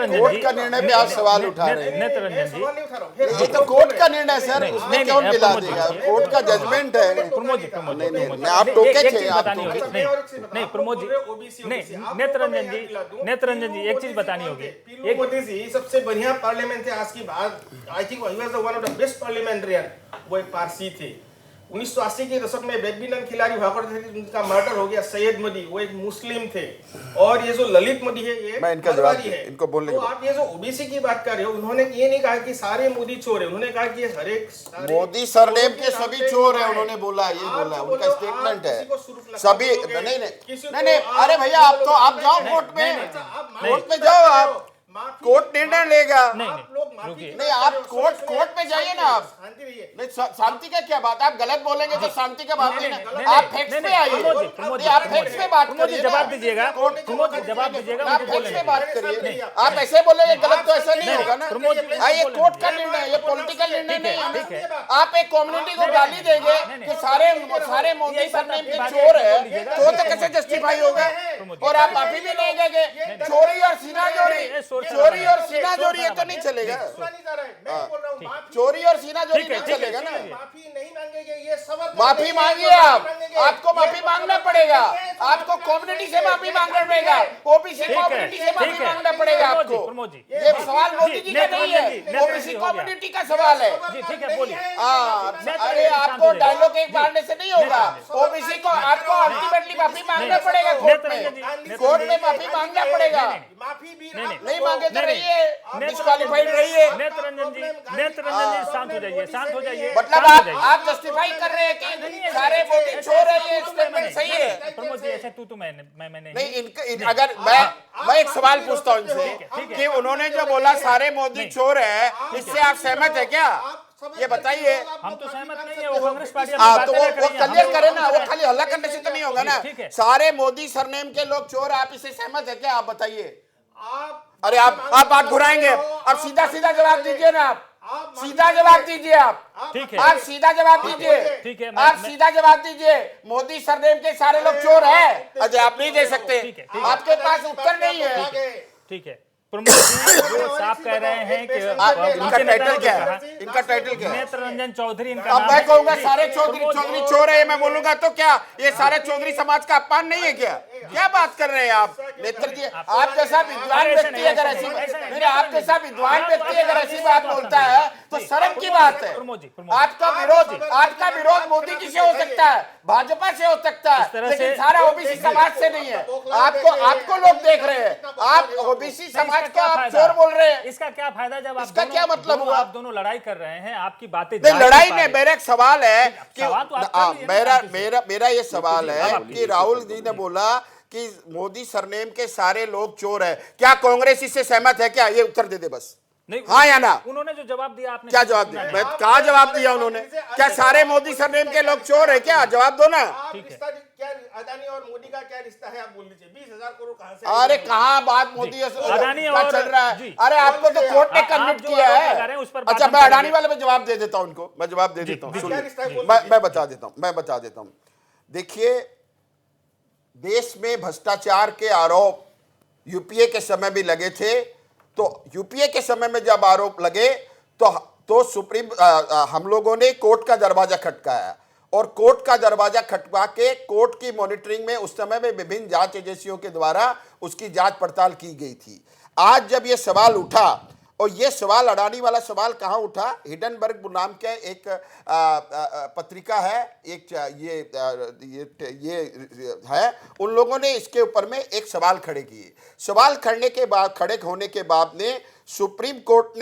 का निर्णय पे आप सवाल उठा रहे हैं। नेत्ररंजन जी, ये तो कोर्ट का निर्णय सर, उसमें कौन मिला देगा? कोर्ट का जजमेंट है। प्रमोद जी, नहीं, आप टोके थे, आप बतानी होगी। नहीं प्रमोद जी, नहीं नेत्ररंजन जी, एक चीज बतानी होगी। पीलू मोदी जी सबसे बढ़िया पार्लियामेंट थे आज की बात। I think he was the one of the best parliamentarian. वो एक पारसी थे। 1980 के दशक में बैडमिंटन खिलाड़ी हुआ करते थे, उनका मर्डर हो गया। सैयद मोदी, वो एक मुस्लिम थे। और ये जो ललित मोदी है, ये मैं इनका जवाब है। इनको बोलने तो आप ये जो ओबीसी की बात कर रहे हो, उन्होंने ये नहीं कहा कि सारे मोदी चोर है, उन्होंने कहा कि हर एक मोदी सरनेम के सभी चोर हैं, उन्होंने बोला, ये बोला, उनका स्टेटमेंट है सभी। नहीं, अरे भैया आप जाओ कोर्ट में जाओ, आप कोर्ट निर्णय लेगा। नहीं, आप कोर्ट में जाइए ना। आप नहीं, शांति का क्या बात? आप गलत बोलेंगे तो शांति का बात नहीं ना। आप फैक्ट्स पे आइए, आप फैक्ट्स पे बात करिए, जवाब दीजिएगा, जवाब दीजिएगा, आप फैक्ट्स पे बात करिए। आप ऐसे बोलेंगे गलत तो ऐसा नहीं होगा ना। ये कोर्ट का निर्णय है, ये पॉलिटिकल निर्णय नहीं है। आप एक कम्युनिटी को गाली देंगे कि सारे मोदी सरनेम के चोर है, तो कैसे जस्टिफाई होगा? और आप अभी भी नहीं कहेंगे चोरी और सीना चोरी और सीना जोड़ी, ये तो नहीं चलेगा। चोरी और सीना जोड़ी नहीं चलेगा ना। माफी नहीं मांगेंगे, ये सवाल माफी मांगिए आप, आपको माफी मांगना पड़ेगा। आपको कम्युनिटी से माफी मांगना पड़ेगा, ओबीसी कम्युनिटी से माफी मांगना पड़ेगा आपको। ये सवाल मोदी जी का नहीं है, ओबीसी कम्युनिटी का सवाल है। ठीक है, बोलिए। अरे आपको डायलॉग एक मारने से नहीं होगा। ओबीसी को आपको अल्टीमेटली माफी मांगना पड़ेगा कोर्ट में माफी मांगना पड़ेगा। माफी भी नहीं मांगे तो रहिए, डिस्क्वालीफाइड रहिए। नेत्ररंजन जी शांत हो जाइए, शांत हो जाइए। मतलब आप जस्टिफाई कर रहे हैं कि सारे मोदी चोर है, ये स्टेटमेंट सही है? प्रमोद जी, ऐसे तू मैंने नहीं, अगर मैं एक सवाल पूछता हूँ इनसे कि उन्होंने जो बोला सारे मोदी चोर है, इससे आप सहमत है क्या? ये बताइए। हम तो सहमत नहीं है, वो कांग्रेस पार्टी तो वो क्लियर करे ना, वो खाली हल्ला करने से तो नहीं होगा ना। सारे मोदी सरनेम के लोग चोर, आप इससे सहमत है क्या? आप बताइए। अरे आप बात घुराएंगे, अब सीधा जवाब दीजिए ना। आप सीधा जवाब दीजिए। आप ठीक है, आप सीधा जवाब दीजिए। ठीक है, आप सीधा जवाब दीजिए। मोदी सरनेम के सारे लोग चोर है? अजय, आप नहीं दे सकते, आपके पास उत्तर नहीं है। ठीक है, प्रमोद जी जो साफ कह रहे हैं कि इनका टाइटल क्या है? इनका टाइटल क्या है? नेत्ररंजन चौधरी इनका अब नाम मैं है। कहूंगा सारे चौधरी चोर है, मैं बोलूंगा तो क्या ये सारे चौधरी समाज का अपमान नहीं है क्या? क्या बात कर रहे हैं आप? नेत्र जी, आप जैसा विद्वान व्यक्ति अगर ऐसी आप जैसा विद्वान व्यक्ति अगर ऐसी बात बोलता है तो शर्म की बात है। आपका विरोध मोदी जी से हो सकता है, भाजपा से हो सकता है, लेकिन सारा ओबीसी समाज से नहीं है। आपको लोग देख रहे हैं, आप ओबीसी समाज को आप चोर बोल रहे हैं। इसका क्या फायदा जब आप इसका क्या मतलब हुआ? आप दोनों लड़ाई कर रहे हैं, आपकी बातें लड़ाई नहीं, मेरा एक सवाल है कि मेरा मेरा ये सवाल है कि राहुल जी ने बोला कि मोदी सरनेम के सारे लोग चोर है, क्या कांग्रेस इससे सहमत है क्या? ये उत्तर दे दे बस, हाँ या ना। उन्होंने जो जवाब दिया आपने क्या जवाब दिया? मैं कहा जवाब दिया उन्होंने? क्या सारे मोदी सरनेम के लोग चोर है क्या? जवाब दो ना। क्या अदानी और मोदी का क्या रिश्ता है, आप बोल लीजिए। 20,000 करोड़ कहां से? अरे कहाँ बात मोदी अदानी और चल रहा है? जी। अरे आपको तो कोर्ट ने कन्विक्ट किया है। अच्छा, मैं अडानी वाले में जवाब दे देता हूँ उनको, मैं जवाब दे देता हूँ। मैं बता देता हूँ। देखिए, देश में भ्रष्टाचार के आरोप यूपीए के समय भी लगे थे, तो यूपीए के समय में जब आरोप लगे तो सुप्रीम हम लोगों ने कोर्ट का दरवाजा खटकाया, और कोर्ट का दरवाजा खटका के कोर्ट की मॉनिटरिंग में उस समय में विभिन्न जांच एजेंसियों के द्वारा उसकी जांच पड़ताल की गई थी। आज जब ये सवाल उठा और ये सवाल, अडानी वाला सवाल कहाँ उठा? हिडनबर्ग नाम के एक पत्रिका है, एक ये है, उन लोगों ने इसके ऊपर में एक सवाल खड़े किए। सवाल खड़े होने के बाद ने सुप्रीम कोर्ट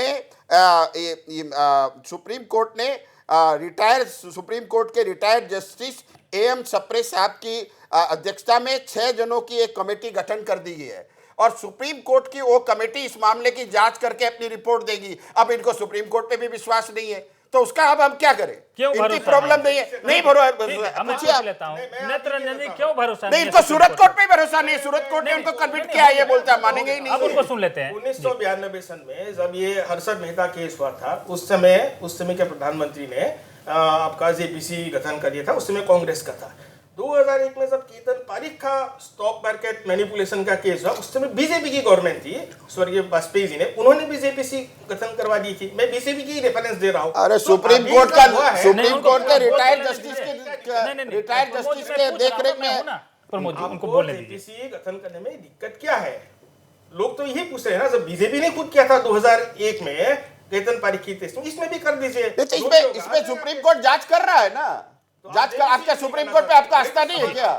के रिटायर्ड जस्टिस AM सप्रे साहब की अध्यक्षता में 6 जनों की एक कमेटी गठन कर दी गई है और सुप्रीम कोर्ट की वो कमेटी इस मामले की जांच करके अपनी रिपोर्ट देगी। अब इनको सुप्रीम कोर्ट पे भी विश्वास नहीं है, तो उसका अब हम क्या करें? इनकी प्रॉब्लम नहीं है, नहीं भरोसा। नहीं, इनको सूरत कोर्ट पे भरोसा नहीं, सूरत कोर्ट ने उनको कन्विट किया, ये बोलता है, मानेंगे ही नहीं। अब उनको सुन लेते हैं। 1992 सन में जब ये हर्षद मेहता केस हुआ था, उस समय के प्रधानमंत्री ने आपका जेपीसी गठन कर दिया था, उस समय कांग्रेस का था। 2001 में जब केतन पारिक का स्टॉक मार्केट मैनिपुलेशन का केस हुआ, उस समय बीजेपी की गवर्नमेंट थी, स्वर्गीय वाजपेयी जी ने, उन्होंने भी जेपीसी गठन करवा दी थी। मैं बीजेपी की रेफरेंस दे रहा हूं। अरे सुप्रीम कोर्ट के रिटायर्ड जस्टिस के देखरेख में प्रमोद जी उनको बोलने दीजिए। जेपीसी गठन करने में दिक्कत क्या है? लोग तो यही पूछ रहे हैं ना, जब बीजेपी ने खुद किया था 2001 में केतन पारिक की टेस्ट, इसमें भी कर दीजिए। इसमें सुप्रीम कोर्ट जांच कर रहा है ना, जांच का आपका सुप्रीम कोर्ट पे आपका आस्था नहीं है क्या?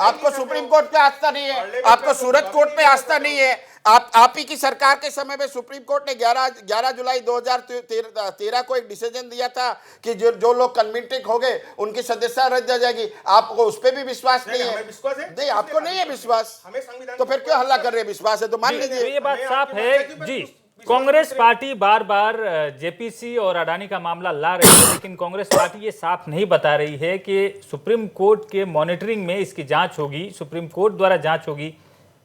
आपको सुप्रीम कोर्ट पे आस्था नहीं है, आपको सूरत कोर्ट पे आस्था नहीं है। आप ही की सरकार के समय में सुप्रीम कोर्ट ने 11 जुलाई 2013 को एक डिसीजन दिया था कि जो लोग कन्विक्टेड हो गए उनकी सदस्यता रद्द हो जाएगी। आपको उस पर भी विश्वास नहीं है? नहीं, आपको नहीं है विश्वास, तो फिर क्यों हल्ला कर रहे हैं? विश्वास है तो मान लीजिए। ये बात साफ है जी। कांग्रेस पार्टी बार बार जेपीसी और अडानी का मामला ला रही है, लेकिन कांग्रेस पार्टी ये साफ नहीं बता रही है कि सुप्रीम कोर्ट के मॉनिटरिंग में इसकी जांच होगी, सुप्रीम कोर्ट द्वारा जांच होगी।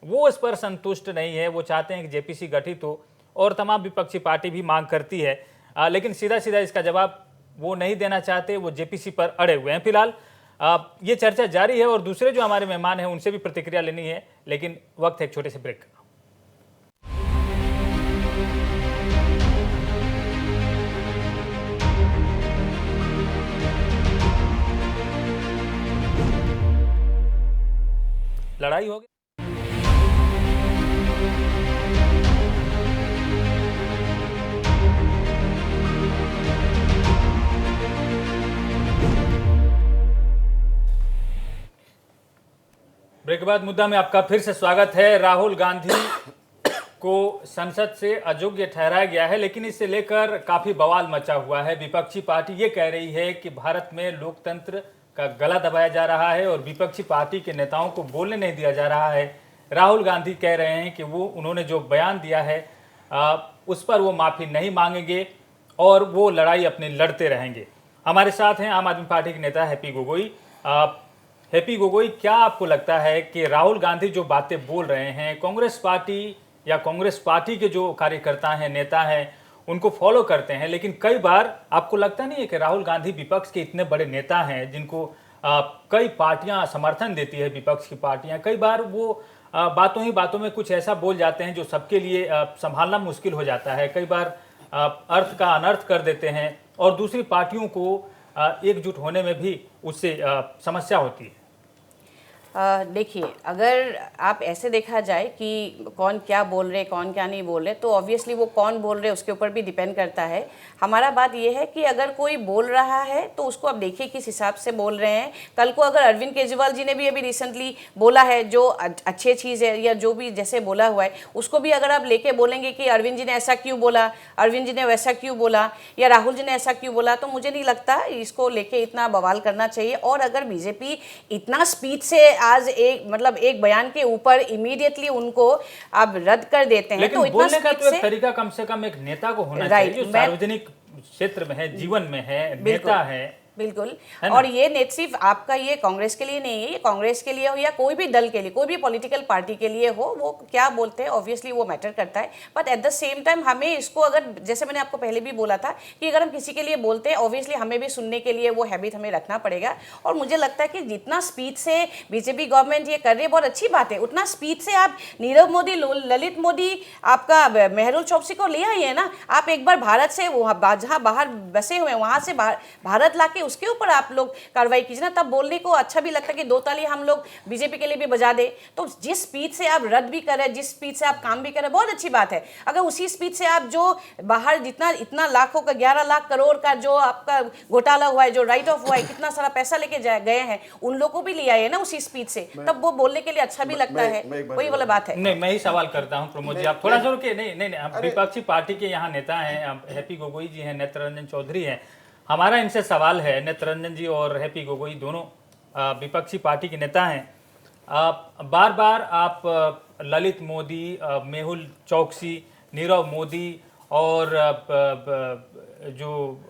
वो इस पर संतुष्ट नहीं है, वो चाहते हैं कि जेपीसी गठित हो और तमाम विपक्षी पार्टी भी मांग करती है, लेकिन सीधा सीधा इसका जवाब वो नहीं देना चाहते, वो जेपीसी पर अड़े हुए हैं। फिलहाल ये चर्चा जारी है और दूसरे जो हमारे मेहमान हैं उनसे भी प्रतिक्रिया लेनी है, लेकिन वक्त है एक छोटे से ब्रेक का। लड़ाई हो गई। ब्रेक के बाद मुद्दा में आपका फिर से स्वागत है। राहुल गांधी को संसद से अयोग्य ठहराया गया है, लेकिन इसे लेकर काफी बवाल मचा हुआ है। विपक्षी पार्टी ये कह रही है कि भारत में लोकतंत्र का गला दबाया जा रहा है और विपक्षी पार्टी के नेताओं को बोलने नहीं दिया जा रहा है। राहुल गांधी कह रहे हैं कि उन्होंने जो बयान दिया है उस पर वो माफ़ी नहीं मांगेंगे और वो लड़ाई अपनी लड़ते रहेंगे। हमारे साथ हैं आम आदमी पार्टी के नेता हैप्पी गोगोई। हैप्पी गोगोई, क्या आपको लगता है कि राहुल गांधी जो बातें बोल रहे हैं, कांग्रेस पार्टी या कांग्रेस पार्टी के जो कार्यकर्ता हैं, नेता हैं, उनको फॉलो करते हैं, लेकिन कई बार आपको लगता नहीं है कि राहुल गांधी विपक्ष के इतने बड़े नेता हैं जिनको कई पार्टियां समर्थन देती है, विपक्ष की पार्टियां, कई बार वो बातों ही बातों में कुछ ऐसा बोल जाते हैं जो सबके लिए संभालना मुश्किल हो जाता है, कई बार अर्थ का अनर्थ कर देते हैं और दूसरी पार्टियों को एकजुट होने में भी उससे समस्या होती है। देखिए, अगर आप ऐसे देखा जाए कि कौन क्या बोल रहे, कौन क्या नहीं बोल रहे, तो ऑब्वियसली वो कौन बोल रहे उसके ऊपर भी डिपेंड करता है। हमारा बात ये है कि अगर कोई बोल रहा है तो उसको आप देखिए किस हिसाब से बोल रहे हैं। कल को अगर अरविंद केजरीवाल जी ने भी अभी रिसेंटली बोला है जो अच्छी चीज़ है या जो भी जैसे बोला हुआ है, उसको भी अगर आप लेके बोलेंगे कि अरविंद जी ने ऐसा क्यों बोला, अरविंद जी ने वैसा क्यों बोला या राहुल जी ने ऐसा क्यों बोला, तो मुझे नहीं लगता इसको लेके इतना बवाल करना चाहिए। और अगर बीजेपी इतना स्पीड से आज एक बयान के ऊपर इमीडिएटली उनको आप रद्द कर देते हैं, लेकिन तो इतना बोलने का तो एक तरीका कम से कम एक नेता को होना चाहिए जो सार्वजनिक क्षेत्र में है, जीवन में है, नेता है। बिल्कुल। और ये नेट सिर्फ आपका ये कांग्रेस के लिए नहीं है, ये कांग्रेस के लिए हो या कोई भी दल के लिए, कोई भी पॉलिटिकल पार्टी के लिए हो, वो क्या बोलते हैं ऑब्वियसली वो मैटर करता है। But at the same time हमें इसको, अगर जैसे मैंने आपको पहले भी बोला था कि अगर हम किसी के लिए बोलते हैं ऑब्वियसली हमें भी सुनने के लिए वो हैबिट हमें रखना पड़ेगा। और मुझे लगता है कि जितना स्पीड से बीजेपी गवर्नमेंट ये कर रही है बहुत अच्छी बात है, उतना स्पीड से आप नीरव मोदी, ललित मोदी, आपका मेहुल चौकसी को ले आइए ना। आप एक बार भारत से जहाँ बाहर बसे हुए हैं वहाँ से भारत ला के उसके ऊपर आप लोग कार्रवाई कीजिए ना। तब बोलने को अच्छा भी लगता है कि 2 ताली हम लोग बीजेपी के लिए भी बजा दे। तो जिस स्पीच से आप रद्द भी कर रहे हैं, जिस स्पीच से आप काम भी कर रहे हैं, बहुत अच्छी बात है। अगर उसी स्पीच से आप जो बाहर जितना इतना लाखों का 11 लाख करोड़ का जो आपका घोटाला हुआ है, जो राइट ऑफ हुआ है, कितना सारा पैसा लेके गए हैं, उन लोगों को भी ले आए ना उसी स्पीच से, तब वो बोलने के लिए अच्छा भी लगता है। वही वाला बात है। नहीं, मैं ही सवाल करता हूं प्रमोद जी, आप थोड़ा सा रुकिए। नहीं, आप विपक्षी पार्टी के यहाँ नेता हैं, हैप्पी गोगोई जी हैं, नेत्र रंजन चौधरी हैं। हमारा इनसे सवाल है, नेत्र रंजन जी और हैप्पी गोगोई दोनों विपक्षी पार्टी के नेता हैं। बार बार आप ललित मोदी, मेहुल चौकसी, नीरव मोदी और जो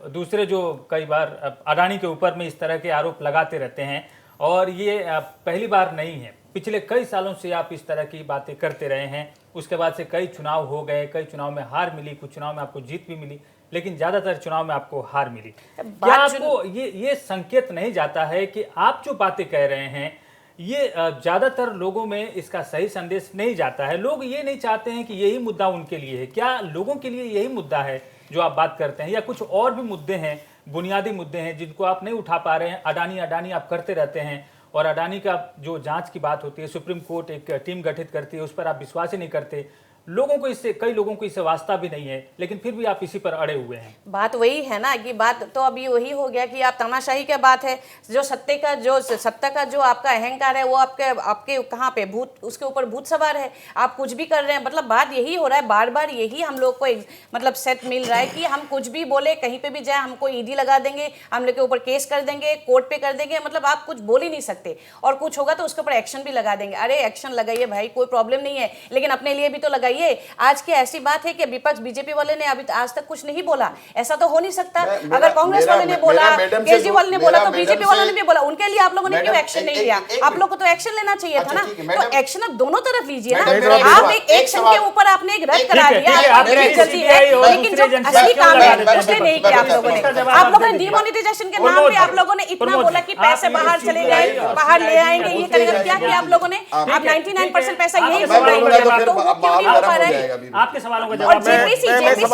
दूसरे जो कई बार अडानी के ऊपर में इस तरह के आरोप लगाते रहते हैं, और ये पहली बार नहीं है। पिछले कई सालों से आप इस तरह की बातें करते रहे हैं। उसके बाद से कई चुनाव हो गए, कई चुनाव में हार मिली, कुछ चुनाव में आपको जीत भी मिली, लेकिन ज्यादातर चुनाव में आपको हार मिली। क्या आपको ये संकेत नहीं जाता है कि आप जो बातें कह रहे हैं ये ज्यादातर लोगों में इसका सही संदेश नहीं जाता है? लोग ये नहीं चाहते हैं कि यही मुद्दा उनके लिए है। क्या लोगों के लिए यही मुद्दा है जो आप बात करते हैं, या कुछ और भी मुद्दे हैं, बुनियादी मुद्दे हैं जिनको आप नहीं उठा पा रहे हैं? अडानी आप करते रहते हैं, और अडानी का जो जांच की बात होती है, सुप्रीम कोर्ट एक टीम गठित करती है, उस पर आप विश्वास ही नहीं करते। लोगों को इससे, कई लोगों को इससे वास्ता भी नहीं है, लेकिन फिर भी आप इसी पर अड़े हुए हैं। बात वही है ना कि बात तो अभी वही हो गया कि आप तानाशाही का बात है। जो सत्ता का जो आपका अहंकार है वो आपके कहाँ पे भूत, उसके ऊपर भूत सवार है। आप कुछ भी कर रहे हैं, मतलब बात यही हो रहा है, बार बार यही हम लोग को मतलब सेट मिल रहा है कि हम कुछ भी बोले, कहीं पे भी जाए हमको ईडी लगा देंगे, हम लोग के ऊपर केस कर देंगे, कोर्ट पे कर देंगे। मतलब आप कुछ बोल ही नहीं सकते, और कुछ होगा तो उसके ऊपर एक्शन भी लगा देंगे। अरे एक्शन लगाइए भाई, कोई प्रॉब्लम नहीं है, लेकिन अपने लिए भी तो लगाइए। आज की ऐसी बात है कि विपक्ष बीजेपी वाले ने अभी आज तक कुछ नहीं बोला, ऐसा तो हो नहीं सकता। अगर कांग्रेस वाले ने बोला, केजरीवाल ने बोला, तो बीजेपी वालों ने भी बोला, उनके लिए आप लोगों ने क्यों एक्शन नहीं लिया? आप लोगों को तो एक्शन लेना चाहिए था ना। तो एक्शन आप दोनों तरफ लीजिए ना। आप एक एक्शन के ऊपर आपने एक रद्द करा दिया, लेकिन जो असली काम है उसने नहीं किया आप लोगों ने। आप लोगों ने डिमोनेटाइजेशन के नाम पे आप लोगों ने इतना बोला कि पैसे बाहर चले गए, बाहर ले आएंगे, ये करेंगे। क्या किया आप लोगों ने? आप 99% पैसा यही बोल रहे हैं, तो वो क्यों नहीं हो पा रहा है? आपके सवालों का और जवाब जेपीसी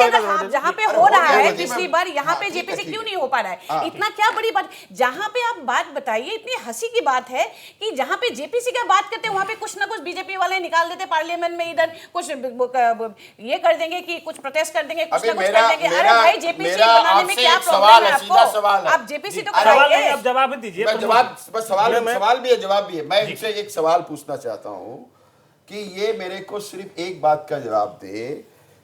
अगर जहाँ पे हो रहा है पिछली बार, यहाँ पे जेपीसी क्यों नहीं हो पा रहा है? इतना क्या बड़ी बात, जहाँ पे आप बात बताइए, इतनी हंसी की बात है कि जहाँ पे जेपीसी का बात करते हैं वहाँ पे कुछ ना कुछ बीजेपी वाले निकाल देते पार्लियामेंट में, इधर कुछ ये कर देंगे कि कुछ प्रोटेस्ट कर देंगे, कुछ ना कुछ कर देंगे। अरे भाई जेपीसी बनाने में क्या प्रॉब्लम है आपको? आप जेपीसी तो कराइए। आप जवाब दीजिए। सवाल भी है, जवाब भी है। मैं इनसे एक सवाल पूछना चाहता हूं कि ये मेरे को सिर्फ एक बात का जवाब दे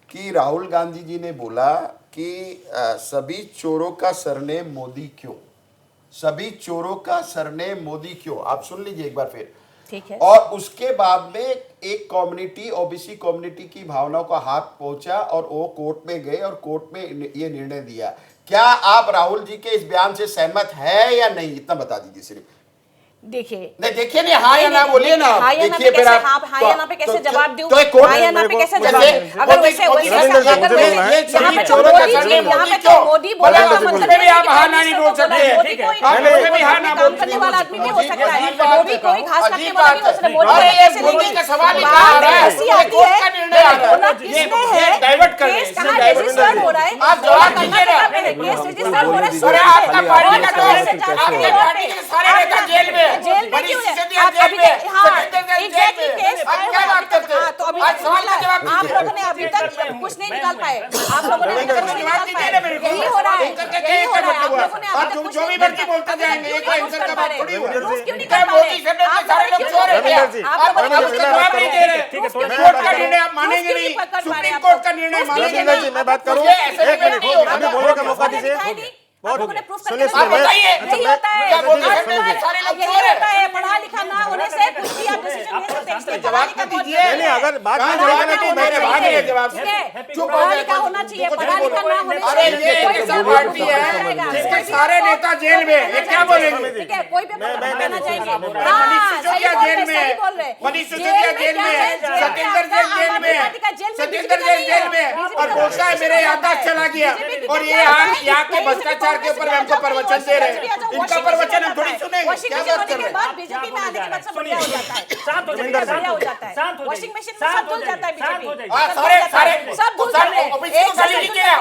कि राहुल गांधी जी ने बोला कि सभी चोरों का सरनेम मोदी क्यों? सभी चोरों का सरनेम मोदी क्यों? आप सुन लीजिए एक बार फिर। ठीक है। और उसके बाद में एक कम्युनिटी, ओबीसी कम्युनिटी की भावनाओं का हाथ पहुंचा और वो कोर्ट में गए और कोर्ट में ये निर्णय दिया। क्या आप राहुल जी के इस बयान से सहमत है या नहीं? इतना बता दीजिए सिर्फ। देखिए नहीं, देखिए नहीं, हाँ या ना बोलिए ना। देखिए फिर आप हाँ या ना पे कैसे जवाब दूं? हाँ या ना पे कैसे जवाब दूं? अगर वैसे यहाँ पे तो मोदी बोला तो मतलब भी आप हाँ ना नहीं बोल सकते। मोदी कोई काम करने वाला आदमी भी हो सकता है, मोदी कोई घास काटने वाला भी हो सकता है। मोदी कैसे लेंगे? बात ऐसी आती है, किसने है केस कहाँ रजिस्टर हो रहा है? आप जवाब दीजिए ना। केस रजिस्टर हो रहा है, जेल में क्यों है? अभी तक हाँ एग्जैक्टली केस हाँ, तो अभी आप लोगों ने अभी तक कुछ नहीं निकाल पाए। आप लोगों ने अभी तक कुछ नहीं निकाल पाए। यही हो रहा है, यही हो रहा है। आप लोगों ने अभी तक कुछ नहीं बोलते जाएंगे, एक एंकर का बात थोड़ी है। प्रूफ क्यों नहीं कर पा रहे? आप सारे लोग चोर हैं। आप लोगों ने जवाब नहीं दे रहे। कोर्ट का निर्णय आप मानेंगे नहीं, सुप्रीम कोर्ट का निर्णय मानेंगे नहीं। मैं बात करूं, एक मिनट अभी बोलने का मौका दीजिए। आप लोगों ने प्रूफ करके बताइए। यही होता है, यही होता है। पढ़ा लिखा ना होने से कुछ भी आप डिसीजन ले सकते हैं। इसलिए जवाब तो दीजिए। नहीं, अगर बात नहीं करेंगे तो मेरे भाग गए जवाब से। पढ़ा लिखा होना चाहिए, पढ़ा लिखा ना होने अरे ये एक ऐसा पार्टी है जिसके सारे नेता जेल में, ये क्या बोलेंगे? ठीक है, कोई भी बताना चाहिए। मनीष सिसोदिया जेल में, मनीष सिसोदिया जेल में, सत्येंद्र जैन जेल में, सत्येंद्र जैन जेल में, और बोलता है मेरे याददाश्त चला गया। और ये यहाँ के भ्रष्टाचार के ऊपर हमको प्रवचन दे रहे हैं। इनका प्रवचन हम थोड़ी सुने। सुनेंगे, वॉशिंग क्या मशीन बात होने कर के रहे बाद हैं? बीजेपी में आने के बाद सब बढ़िया हो जाता है। शांत हो जाइए, बढ़िया हो जाता है। शांत हो जाइए, वॉशिंग मशीन में शांत सब हो धुल जाता है जाइए, शांत हो बीजेपी। जाइए। हाँ, सारे सब धुल सर, जाते हैं। ओबीसी को गाली नहीं दिया।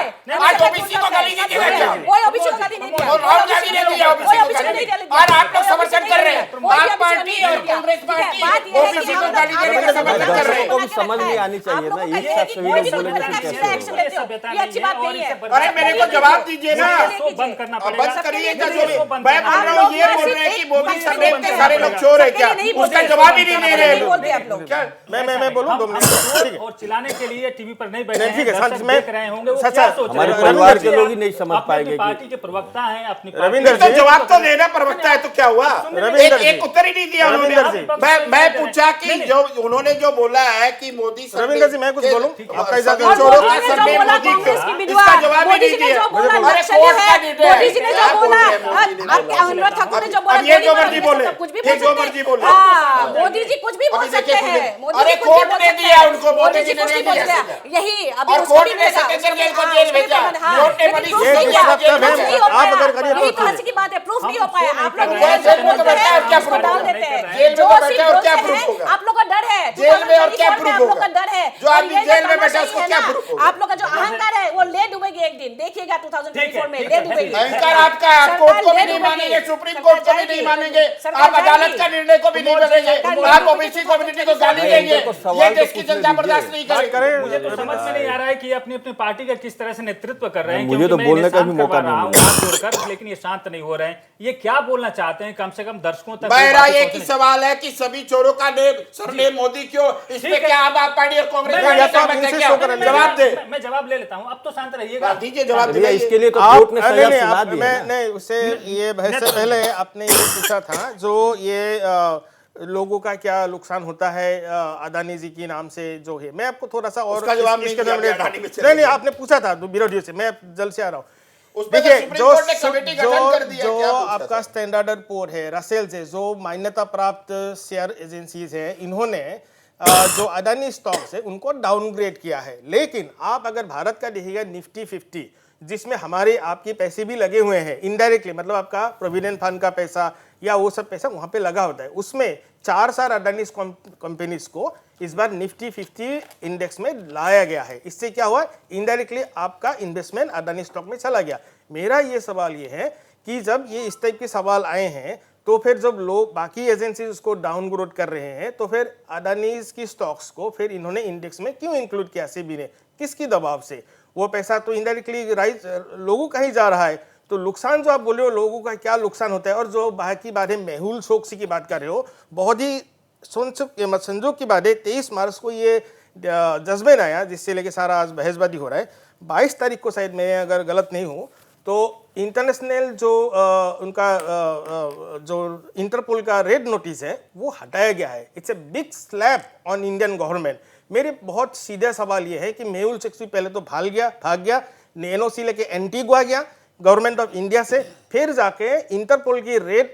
आज ओबीसी को गाली नहीं दिया क्या? कोई ओबीसी को गाली नहीं दिया। और राहुल गांधी ने दिया ओबीसी कोई को ओबीसी को गाली। नहीं दिया। और आप लोग समर्थन कर रहे हैं। कोई आप ओबीसी को पार्टी नहीं और दिया। कांग्रेस ठीक है, पार्टी बात ये है कि ओबीसी हम को लोग- गाली देने का समर्थन कर रहे हैं। दर्शकों को भी समझ नहीं आनी चाहिए ना, एक साथ सभी लोग बोले तो फिर कैसे होगा? ये अच्छी बात नहीं है। अरे मेरे को जवाब दीजिए ना। इसको बंद करना अब पड़ेगा। बंद करिएगा जो इसको बंद मैं करना बोल रहा हूँ, ये बोल रहे हैं कि मोदी सरनेम के सारे लोग चोर है क्या? उसका जवाब ही नहीं दे रहे नहीं हैं। बोलते आप लोग। क्या मैं बोलूं 2 मिनट? ठीक है, और चिल्लाने के लिए टीवी पर नहीं बैठे नहीं, ठीक है, हैं, सर, दर्शक मैं- देख रहे होंगे, वो सर, क्या सर, सोच हमारे रहे हैं। परिवार रविंद्र के जी, लोग ही नहीं समझ अपनी पाएंगे कि- पार्टी के प्रवक्ता हैं, अपनी रविंद्र तो जी, जवाब तो देना प्रवक्ता है तो क्या हुआ? रविंद्र जी, एक उत्तर ही नहीं दिया उन्होंने। रविंद्र जी, मैं पूछा कि जो उन्होंने जो बोला है कि मोदी सरनेम रविंद्र जी, मैं कुछ के- बोलूं? आपका इजाजत और है? चोरों मोदी का ने जो सरनेम बोला मोदी कांग्रेस की का, विधवा, इसका जवाब ही मोदी नहीं जी ने दिया। जो बोला अरे नक्सली कोर्ट का है, निर्णय मोदी जी ने क्या जो बोल बोला, रहे हैं मोदी ने? आपके अनुराग ठाकुर ने जो बोला, अब ये जो गोली मर्जी मारने बोले, से सब कुछ भी ये बोल जो सकते मर्जी हैं। बोले। हाँ, मोदी जी कुछ भी बोल अभी सकते देखिए, हैं। मोदी अरे जी कुछ भी कोर्ट बोल ने सकते दिया हैं। उनको, मोदी जी ने कुछ भी नहीं बोल दिया। सकते हैं। यही अभी और उसको कोर्ट भी ने मिलेगा। सेकेंडरी जेल को हाँ, जेल उसको भी भेजा। हाँ, कोर्ट ने लेकिन बड़ी proof जेल नहीं भेजा, हुआ। जेल proof भेजा। नहीं हो आप पाया। अगर करिए यही proof तो हंसी की बात है, प्रूफ नहीं हो पाया। आप लोग वो जो जेल में तो बोलते बैठा है, हैं और क्या उसको proof डाल होगा? देते हैं। जेल में जो तो बैठा सिर्फ है, और क्या बोलते proof हैं, होगा? आप लोग का डर है। जेल में और क्या 2024 में proof आप लोग का होगा? डर है। जो और आदमी ये जेल में जो बैठा है, उसको तानाशाही क्या है ना, proof होगा? आप लोग का जो अहंकार है वो ले डूबेगी एक दिन। देखिएगा 2024 में ठीक ले है, डूबेगी। अहंकार आपका है, आप सरकार कोर्ट को भी ले नहीं डूबेगी। मानेंगे, सुप्रीम सरकार कोर्ट को भी नहीं जाएगी। मानेंगे, सरकार आप अदालत जाएगी। का निर्णय को भी नहीं मानेंगे, सरकार आप जाएगी। ओबीसी कम्युनिटी को गाली भाई, देंगे। इनको सवाल ये तो देश की पूछने जनता दीजिए। बर्दाश्त नहीं बात करेगी। करें मुझे तो समझ में नहीं आ रहा है कि अपनी अपनी पार्टी का किस तरह से नेतृत्व कर रहे हैं। मुझे क्योंकि तो मैं बोलने इन्हें का भी शांत मौका करवा रहा नहीं हूं हाथ जोड़कर, लेकिन ये शांत नहीं हो रहे हैं। ये क्या बोलना चाहते हैं, कम से कम दर्शकों तक ये मेरा बातें एक ही पहुंचने- सवाल है कि सभी चोरों का नेम सरनेम मोदी क्यों? इसमें ठीक है। क्या आप पार्टी और कांग्रेस मैं- पार्टी या तो आप सहमत है इनसे क्या? शो करें। जवाब दे। मैं जवाब ले लेता हूं, अब तो शांत रहिएगा। दीजिए जवाब भैया, दे। इसके लिए तो आप कोर्ट ने सजा नहीं, सुना आप- दी है मैं ना। नहीं, उससे ये बहस से पहले आपने ये पूछा था जो ये लोगों का क्या नुकसान होता है अदानी जी के नाम से जो है। मैं आपको थोड़ा सा और उसका जवाब नहीं इसके दिया, अंदर अडानी में चले नहीं नहीं, गए। आपने पूछा था विरोधियों से, मैं जल्द से आ रहा हूँ। उस पे तो देखिए सुप्रीम जो कोर्ट ने कमेटी गठन कर दिया, जो क्या पूछा आपका था? स्टैंडर्ड एंड पुअर है, रसेल से जो मान्यता प्राप्त शेयर एजेंसीज है, इन्होंने जो अदानी स्टॉक्स है उनको डाउनग्रेड किया है। लेकिन आप अगर भारत का देखिएगा निफ्टी 50 जिसमें हमारे आपके पैसे भी लगे हुए हैं इनडायरेक्टली, मतलब आपका प्रोविडेंट फंड का पैसा या वो सब पैसा वहां पे लगा होता है, उसमें 4 अडानी कंपनीज को इस बार निफ्टी 50 इंडेक्स में लाया गया है। इससे क्या हुआ, इनडायरेक्टली आपका इन्वेस्टमेंट अडानी स्टॉक में चला गया। मेरा ये सवाल ये है कि जब ये इस टाइप के सवाल आए हैं तो फिर जब लोग बाकी एजेंसीज उसको डाउनग्रेड कर रहे हैं तो फिर अडानी की स्टॉक्स को फिर इन्होंने इंडेक्स में क्यों इंक्लूड किया सेबी ने, किसकी दबाव से? वो पैसा तो इनडायरेक्टली राइज लोगों का ही जा रहा है। तो नुकसान जो आप बोल रहे हो लोगों का क्या नुकसान होता है, और जो बाकी बात है मेहुल चोकसी की बात कर रहे हो, बहुत ही संजोग की बात है 23 मार्च को ये जजमेंट आया जिससे लेके सारा आज बहसबाजी हो रहा है। 22 तारीख को शायद मैं अगर गलत नहीं हूँ तो इंटरनेशनल जो उनका जो इंटरपोल का रेड नोटिस है वो हटाया गया है। It's a big slap on Indian government. मेरे बहुत सीधा सवाल ये है कि मेहुल चोकसी पहले तो भाग गया, एनओसी लेके एंटीगुआ गया गवर्नमेंट ऑफ इंडिया से, फिर जाके इंटरपोल की रेड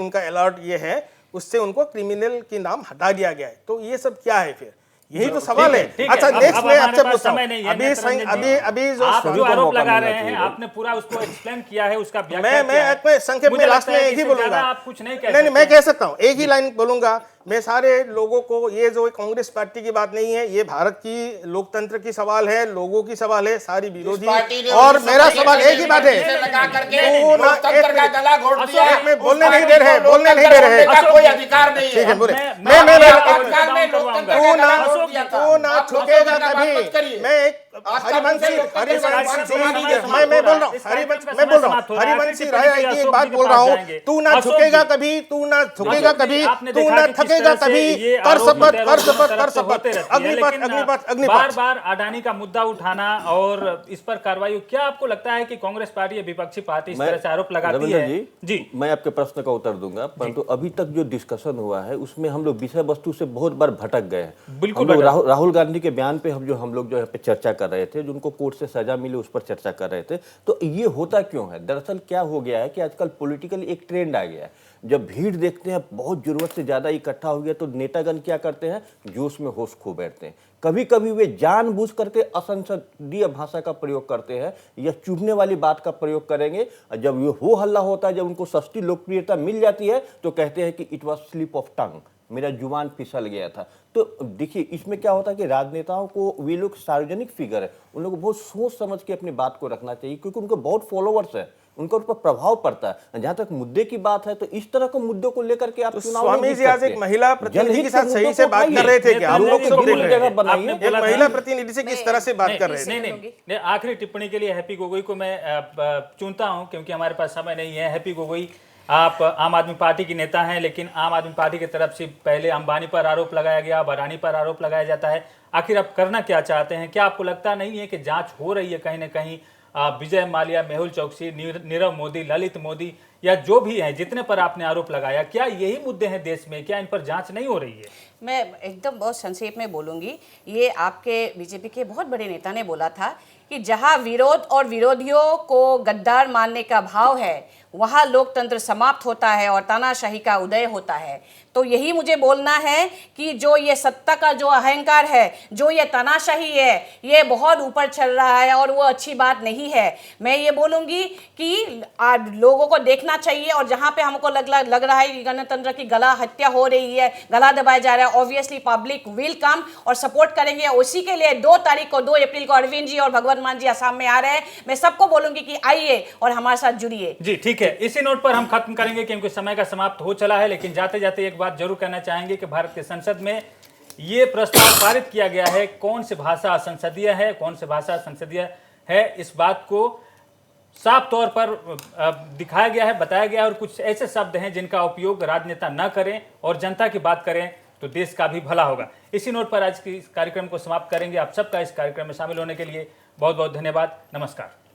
उनका अलर्ट ये है उससे उनको क्रिमिनल की नाम हटा दिया गया है। तो ये सब क्या है फिर, यही तो सवाल है। ठीक अच्छा अब नेक्स्ट मैं हमारे आपसे पास पूछता समय नहीं हूँ, है, अभी नेत्ररंजन जी, अभी जो आप जो को आरोप मौका लगा मिलना रहे हैं चाहिए। आपने पूरा उसको एक्सप्लेन किया है, उसका व्याख्या मैं किया है। मैं संक्षेप में मुझे लास्ट लगता में है एक ही इससे बोलूंगा। ज्यादा आप कुछ नहीं कह नहीं, सकते। मैं कह सकता हूँ, एक ही लाइन बोलूंगा। मैं सारे लोगों को, ये जो कांग्रेस पार्टी की बात नहीं है, ये भारत की लोकतंत्र की सवाल है, लोगों की सवाल है, सारी विरोधी। पार्टी ने और उन्नीस मेरा सौ सवाल एक ही बात है, से लगा करके वो ना लोकतंत्र का गला घोट दिया है। में बोलने उस नहीं पार्टी दे रहे, को बोलने नहीं दे रहे। लोकतंत्र का कोई अधिकार नहीं ठीक है, है। बोले मैं सरकार ने लोकतंत्र का तू गला घोट दिया था। ना आप छुकेगा लोकतंत्र का बात मत कभी। करिए। मैं एक आपका हरिवंशी मुझे लोकतंत्र हरिवंशी का मैं बोल रहा हूँ, हरिवंशी राय की एक बात बोल रहा हूँ, तू ना झुकेगा कभी, तू ना झुकेगा कभी, तू ना थकेगा कभी, कर शपथ कर शपथ कर शपथ। अग्निपथ बार बार अडानी का मुद्दा उठाना और इस पर कार्रवाई, क्या आपको लगता है कि कांग्रेस पार्टी या विपक्षी पार्टी इस तरह से आरोप लगाती रविंद्र है? जी, मैं आपके प्रश्न का उत्तर दूंगा, परंतु अभी तक जो डिस्कशन हुआ है उसमें हम लोग विषय वस्तु से बहुत बार भटक गए हैं। बिल्कुल हम लोग राहुल गांधी के बयान पे हम लोग जो है पे चर्चा कर कर रहे थे, जिनको कोर्ट से सजा मिली उस पर चर्चा कर रहे थे। तो ये होता क्यों है? दरअसल क्या हो गया है कि आजकल पॉलिटिकल एक ट्रेंड आ गया है, जब भीड़ देखते हैं बहुत जरूरत से ज्यादा इकट्ठा हो गया तो नेतागण क्या करते हैं, जोश में होश खो बैठते हैं। कभी कभी वे जानबूझ करके असंसदीय भाषा का प्रयोग करते हैं या चुभने वाली बात का प्रयोग करेंगे, और जब ये हो हल्ला होता है, जब उनको सस्ती लोकप्रियता मिल जाती है तो कहते हैं कि it was slip of tongue, मेरा जुबान फिसल गया था। तो देखिए इसमें क्या होता है कि राजनेताओं को, वे लोग सार्वजनिक फिगर है, उन लोगों को बहुत सोच समझ के अपनी बात को रखना चाहिए, क्योंकि उनके बहुत फॉलोअर्स है, उनका उस पर प्रभाव पड़ता है। जहां तक मुद्दे की बात है तो इस तरह के मुद्दों को लेकर के आप तो चुनाव स्वामी नहीं जी जीत आज सकते। एक महिला प्रतिनिधि जनहित के साथ के सही मुद्दों से को बात उठाइए। कर रहे थे कि आप लोग लोग सब बिल्कुल देख रहे जगह हैं। बनाइए। आपने एक बोला महिला था- प्रतिनिधि से किस तरह से बात कर रहे थे? नहीं, आखिरी टिप्पणी के लिए हैप्पी गोगोई को मैं चुनता हूं, क्योंकि हमारे पास समय नहीं है। हैप्पी गोगोई, आप आम आदमी पार्टी की नेता हैं, लेकिन आम आदमी पार्टी की तरफ से पहले अंबानी पर आरोप लगाया गया, अब अडानी पर आरोप लगाया जाता है। आखिर आप करना क्या चाहते हैं? क्या आपको लगता नहीं है कि जांच हो रही है कहीं ना कहीं? विजय माल्या, मेहुल चौकसी, नीरव मोदी, ललित मोदी या जो भी हैं, जितने पर आपने आरोप लगाया, क्या यही मुद्दे हैं देश में? क्या इन पर जांच नहीं हो रही है? मैं एकदम बहुत संक्षेप में बोलूंगी। ये आपके बीजेपी के बहुत बड़े नेता ने बोला था कि जहां विरोध और विरोधियों को गद्दार मानने का भाव है, वहां लोकतंत्र समाप्त होता है और तानाशाही का उदय होता है। तो यही मुझे बोलना है कि जो ये सत्ता का जो अहंकार है, जो ये तानाशाही है, ये बहुत ऊपर चल रहा है और वो अच्छी बात नहीं है। मैं ये बोलूँगी कि लोगों को देखना चाहिए, और जहाँ पे हमको लग रहा है कि गणतंत्र की गला हत्या हो रही है, गला दबाया जा रहा है, ऑब्वियसली पब्लिक विल कम और सपोर्ट करेंगे। उसी के लिए 2 तारीख को, 2 अप्रैल को अरविंद जी और भगवत मान जी असम में आ रहे हैं। मैं सबको बोलूंगी कि आइए और हमारे साथ जुड़िए। जी ठीक है, इसी नोट पर हम खत्म करेंगे क्योंकि समय का समाप्त हो चला है। लेकिन जाते जाते एक बात जरूर कहना चाहेंगे कि भारत के संसद में ये प्रस्ताव पारित किया गया है, कौन सी भाषा असंसदीय है, कौन सी भाषा संसदीय है, इस बात को साफ तौर पर दिखाया गया है, बताया गया है। और कुछ ऐसे शब्द हैं जिनका उपयोग राजनेता न करें और जनता की बात करें तो देश का भी भला होगा। इसी नोट पर आज की इस कार्यक्रम को समाप्त करेंगे। आप सबका इस कार्यक्रम में शामिल होने के लिए बहुत बहुत धन्यवाद। नमस्कार।